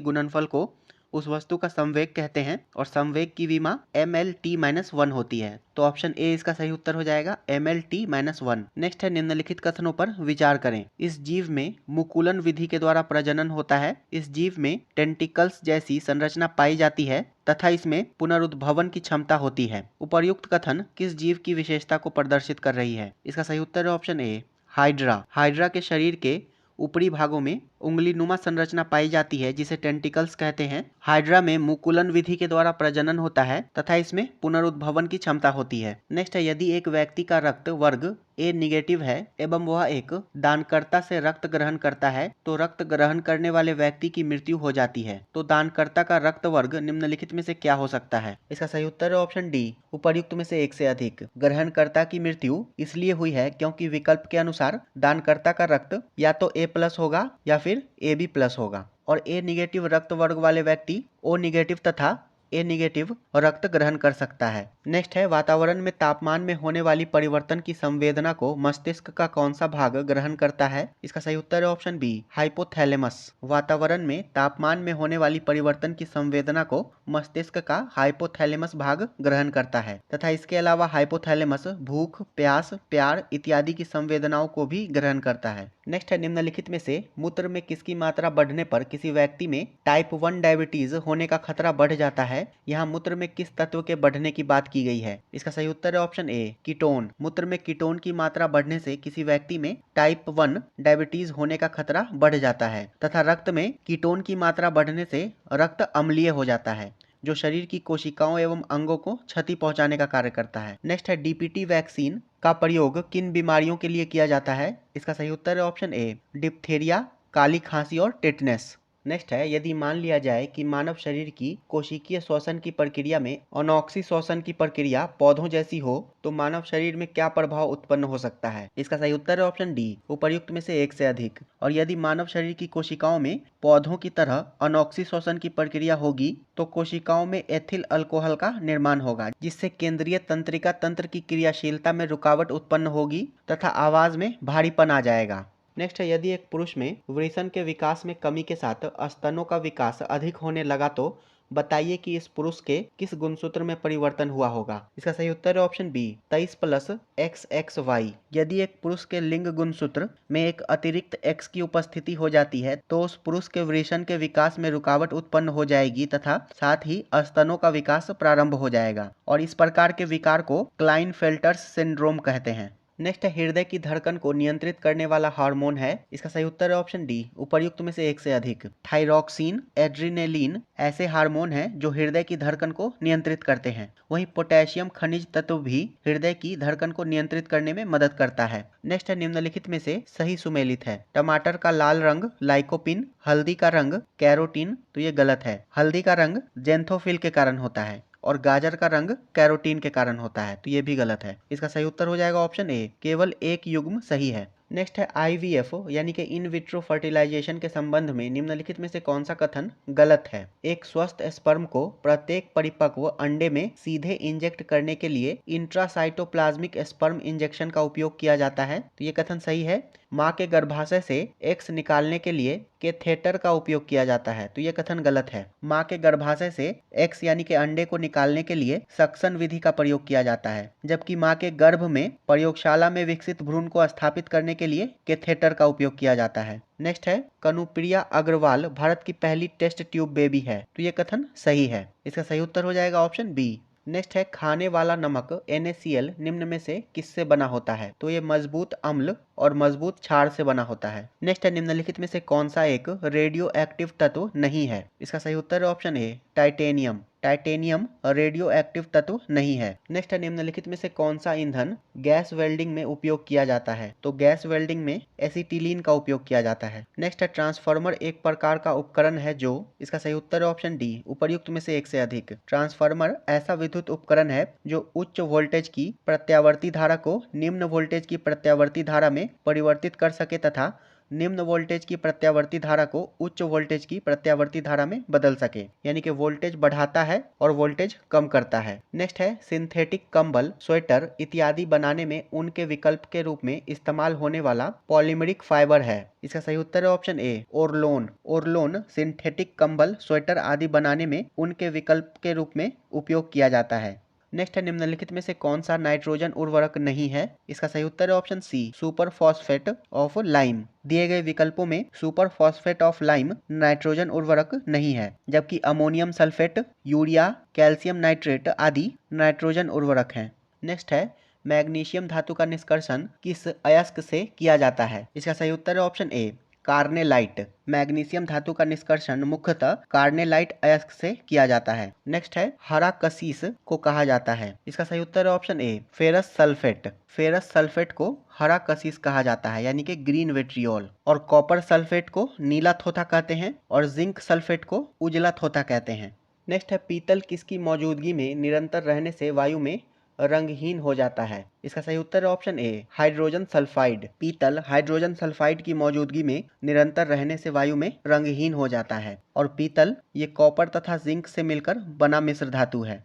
गुणनफल को उस वस्तु का संवेग कहते हैं और संवेग की विमा mlt-1 होती है। तो ऑप्शन ए इसका सही उत्तर हो जाएगा, mlt-1। नेक्स्ट है, निम्नलिखित कथनों पर विचार करें। इस जीव में मुकुलन विधि के द्वारा प्रजनन होता है, इस जीव में टेंटिकल्स जैसी संरचना पाई जाती है तथा इसमें पुनरुद्भवन की क्षमता होती है। उपर्युक्त कथन किस जीव की विशेषता को प्रदर्शित कर रही है? इसका सही उत्तर है ऑप्शन ए, हाइड्रा। हाइड्रा के शरीर के ऊपरी भागों में उंगलीनुमा संरचना पाई जाती है जिसे टेंटिकल्स कहते हैं। हाइड्रा में मुकुलन विधि के द्वारा प्रजनन होता है तथा इसमें पुनरुद्भवन की क्षमता होती है। नेक्स्ट है, यदि एक व्यक्ति का रक्त वर्ग ए निगेटिव है एवं वह एक दानकर्ता से रक्त ग्रहण करता है तो रक्त ग्रहण करने वाले व्यक्ति की मृत्यु हो जाती है। तो दानकर्ता का रक्त वर्ग निम्नलिखित में से क्या हो सकता है? इसका सही उत्तर है ऑप्शन डी, उपर्युक्त में से एक से अधिक। ग्रहणकर्ता की मृत्यु इसलिए हुई है क्योंकि विकल्प के अनुसार दानकर्ता का रक्त या तो ए प्लस होगा या फिर ए बी प्लस होगा और ए निगेटिव रक्त वर्ग वाले व्यक्ति ओ निगेटिव तथा ए निगेटिव रक्त ग्रहण कर सकता है। नेक्स्ट है, वातावरण में तापमान में होने वाली परिवर्तन की संवेदना को मस्तिष्क का कौन सा भाग ग्रहण करता है? इसका सही उत्तर है ऑप्शन बी, हाइपोथैलेमस। वातावरण में तापमान में होने वाली परिवर्तन की संवेदना को मस्तिष्क का हाइपोथैलेमस भाग ग्रहण करता है तथा इसके अलावा हाइपोथैलेमस भूख, प्यास, प्यार इत्यादि की संवेदनाओं को भी ग्रहण करता है। नेक्स्ट है, निम्नलिखित में से मूत्र में किसकी मात्रा बढ़ने पर किसी व्यक्ति में टाइप 1 डायबिटीज होने का खतरा बढ़ जाता है? यहाँ मूत्र में किस तत्व के बढ़ने की बात की गई है? इसका सही उत्तर है ऑप्शन ए, कीटोन। मूत्र में कीटोन की मात्रा बढ़ने से किसी व्यक्ति में टाइप 1 डायबिटीज होने का खतरा बढ़ जाता है तथा रक्त में कीटोन की मात्रा बढ़ने से रक्त अम्लीय हो जाता है जो शरीर की कोशिकाओं एवं अंगों को क्षति पहुंचाने का कार्य करता है। नेक्स्ट है, डीपीटी वैक्सीन का प्रयोग किन बीमारियों के लिए किया जाता है? इसका सही उत्तर है ऑप्शन ए, डिप्थेरिया, काली खांसी और टेटनस। नेक्स्ट है, यदि मान लिया जाए कि मानव शरीर की कोशिकीय श्वसन की प्रक्रिया में अनॉक्सी श्वसन की प्रक्रिया पौधों जैसी हो तो मानव शरीर में क्या प्रभाव उत्पन्न हो सकता है? इसका सही उत्तर है ऑप्शन डी, उपर्युक्त में से एक से अधिक। और यदि मानव शरीर की कोशिकाओं में पौधों की तरह अनॉक्सी श्वसन की प्रक्रिया होगी तो कोशिकाओं में एथिल अल्कोहल का निर्माण होगा जिससे केंद्रीय तंत्रिका तंत्र की क्रियाशीलता में रुकावट उत्पन्न होगी तथा आवाज में भारीपन आ जाएगा। नेक्स्ट है, यदि एक पुरुष में वृषण के विकास में कमी के साथ स्तनों का विकास अधिक होने लगा तो बताइए कि इस पुरुष के किस गुणसूत्र में परिवर्तन हुआ होगा? इसका सही उत्तर है ऑप्शन बी, 23+XXY। यदि एक पुरुष के लिंग गुणसूत्र में एक अतिरिक्त X की उपस्थिति हो जाती है तो उस पुरुष के वृषण के विकास में रुकावट उत्पन्न हो जाएगी तथा साथ ही स्तनों का विकास प्रारंभ हो जाएगा और इस प्रकार के विकार को क्लाइनफेल्टर्स सिंड्रोम कहते हैं। नेक्स्ट है, हृदय की धड़कन को नियंत्रित करने वाला हार्मोन है? इसका सही उत्तर है ऑप्शन डी, उपर्युक्त में से एक से अधिक। थायरॉक्सिन, एड्रिनेलिन ऐसे हार्मोन हैं जो हृदय की धड़कन को नियंत्रित करते हैं। वहीं पोटेशियम खनिज तत्व भी हृदय की धड़कन को नियंत्रित करने में मदद करता है। नेक्स्ट है, निम्नलिखित में से सही सुमेलित है। टमाटर का लाल रंग लाइकोपिन, हल्दी का रंग कैरोटीन। तो ये गलत है। हल्दी का रंग जेंथोफिल के कारण होता है और गाजर का रंग कैरोटीन के कारण होता है, तो ये भी गलत है। इसका सही उत्तर हो जाएगा ऑप्शन ए, केवल एक युग्म सही है। नेक्स्ट है, IVF यानी कि इन विट्रो फर्टिलाइजेशन के संबंध में निम्नलिखित में से कौन सा कथन गलत है? एक स्वस्थ स्पर्म को प्रत्येक परिपक्व अंडे में सीधे इंजेक्ट करने के लिए इंट्रासाइटोप्लाज्मिक स्पर्म इंजेक्शन का उपयोग किया जाता है, तो ये कथन सही है। माँ के गर्भाशय से एक्स निकालने के लिए कैथेटर का उपयोग किया जाता है, तो ये कथन गलत है। माँ के गर्भाशय से एक्स यानी कि अंडे को निकालने के लिए सक्शन विधि का प्रयोग किया जाता है, जबकि माँ के गर्भ में प्रयोगशाला में विकसित भ्रूण को स्थापित करने के लिए कैथेटर का उपयोग किया जाता है। नेक्स्ट है, कनुप्रिया अग्रवाल भारत की पहली टेस्ट ट्यूब बेबी है, तो ये कथन सही है। इसका सही उत्तर हो जाएगा ऑप्शन बी। नेक्स्ट है, खाने वाला नमक NaCl निम्न में से किससे बना होता है? तो ये मजबूत अम्ल और मजबूत क्षार से बना होता है। नेक्स्ट है, निम्नलिखित में से कौन सा एक रेडियो एक्टिव तत्व नहीं है? इसका सही उत्तर है option A, titanium. Titanium radio active तत्व नहीं है। नेक्स्ट है, निम्नलिखित में से कौन सा ईंधन गैस वेल्डिंग में उपयोग किया जाता है? तो गैस वेल्डिंग में एसिटिलीन का उपयोग किया जाता है। नेक्स्ट है, ट्रांसफार्मर एक प्रकार का उपकरण है जो, इसका सही उत्तर है ऑप्शन डी, उपर्युक्त में से एक से अधिक। ट्रांसफार्मर ऐसा विद्युत उपकरण है जो उच्च वोल्टेज की प्रत्यावर्ती धारा को निम्न वोल्टेज की प्रत्यावर्ती धारा में परिवर्तित कर सके तथा निम्न वोल्टेज की प्रत्यावर्ती धारा को उच्च वोल्टेज की प्रत्यावर्ती धारा में बदल सके, यानी कि वोल्टेज बढ़ाता है और वोल्टेज कम करता है। नेक्स्ट है, सिंथेटिक कंबल, स्वेटर इत्यादि बनाने में ऊन के विकल्प के रूप में इस्तेमाल होने वाला पॉलीमरिक फाइबर है। इसका सही उत्तर है ऑप्शन ए, ओरलोन। ओरलोन सिंथेटिक कंबल, स्वेटर आदि बनाने में ऊन के विकल्प के रूप में उपयोग किया जाता है। नेक्स्ट है, निम्नलिखित में से कौन सा नाइट्रोजन उर्वरक नहीं है? इसका सही उत्तर है option C, super phosphate of lime. दिए गए विकल्पों में सुपर फॉस्फेट ऑफ लाइम नाइट्रोजन उर्वरक नहीं है, जबकि ammonium sulphate, urea, calcium nitrate आदि नाइट्रोजन उर्वरक हैं। नेक्स्ट है, मैग्नीशियम धातु का निष्कर्षण किस अयस्क से किया जाता है? इसका सही उत्तर है ऑप्शन ए, कार्नेलाइट। मैग्नीशियम धातु का निष्कर्षण मुख्यतः कार्नेलाइट अयस्क से किया जाता है। नेक्स्ट है, हरा कशिश को कहा जाता है? इसका सही उत्तर है option A, ferrous sulphate. Ferrous sulphate को हरा कशिश कहा जाता है, यानी कि ग्रीन विट्रियोल। और कॉपर सल्फेट को नीला थोथा कहते हैं और जिंक सल्फेट को उजला थोथा कहते हैं। नेक्स्ट है, पीतल किसकी मौजूदगी में निरंतर रहने से वायु में रंगहीन हो जाता है? इसका सही उत्तर है ऑप्शन ए, हाइड्रोजन सल्फाइड। पीतल हाइड्रोजन सल्फाइड की मौजूदगी में निरंतर रहने से वायु में रंगहीन हो जाता है। और पीतल ये कॉपर तथा जिंक से मिलकर बना मिश्र धातु है।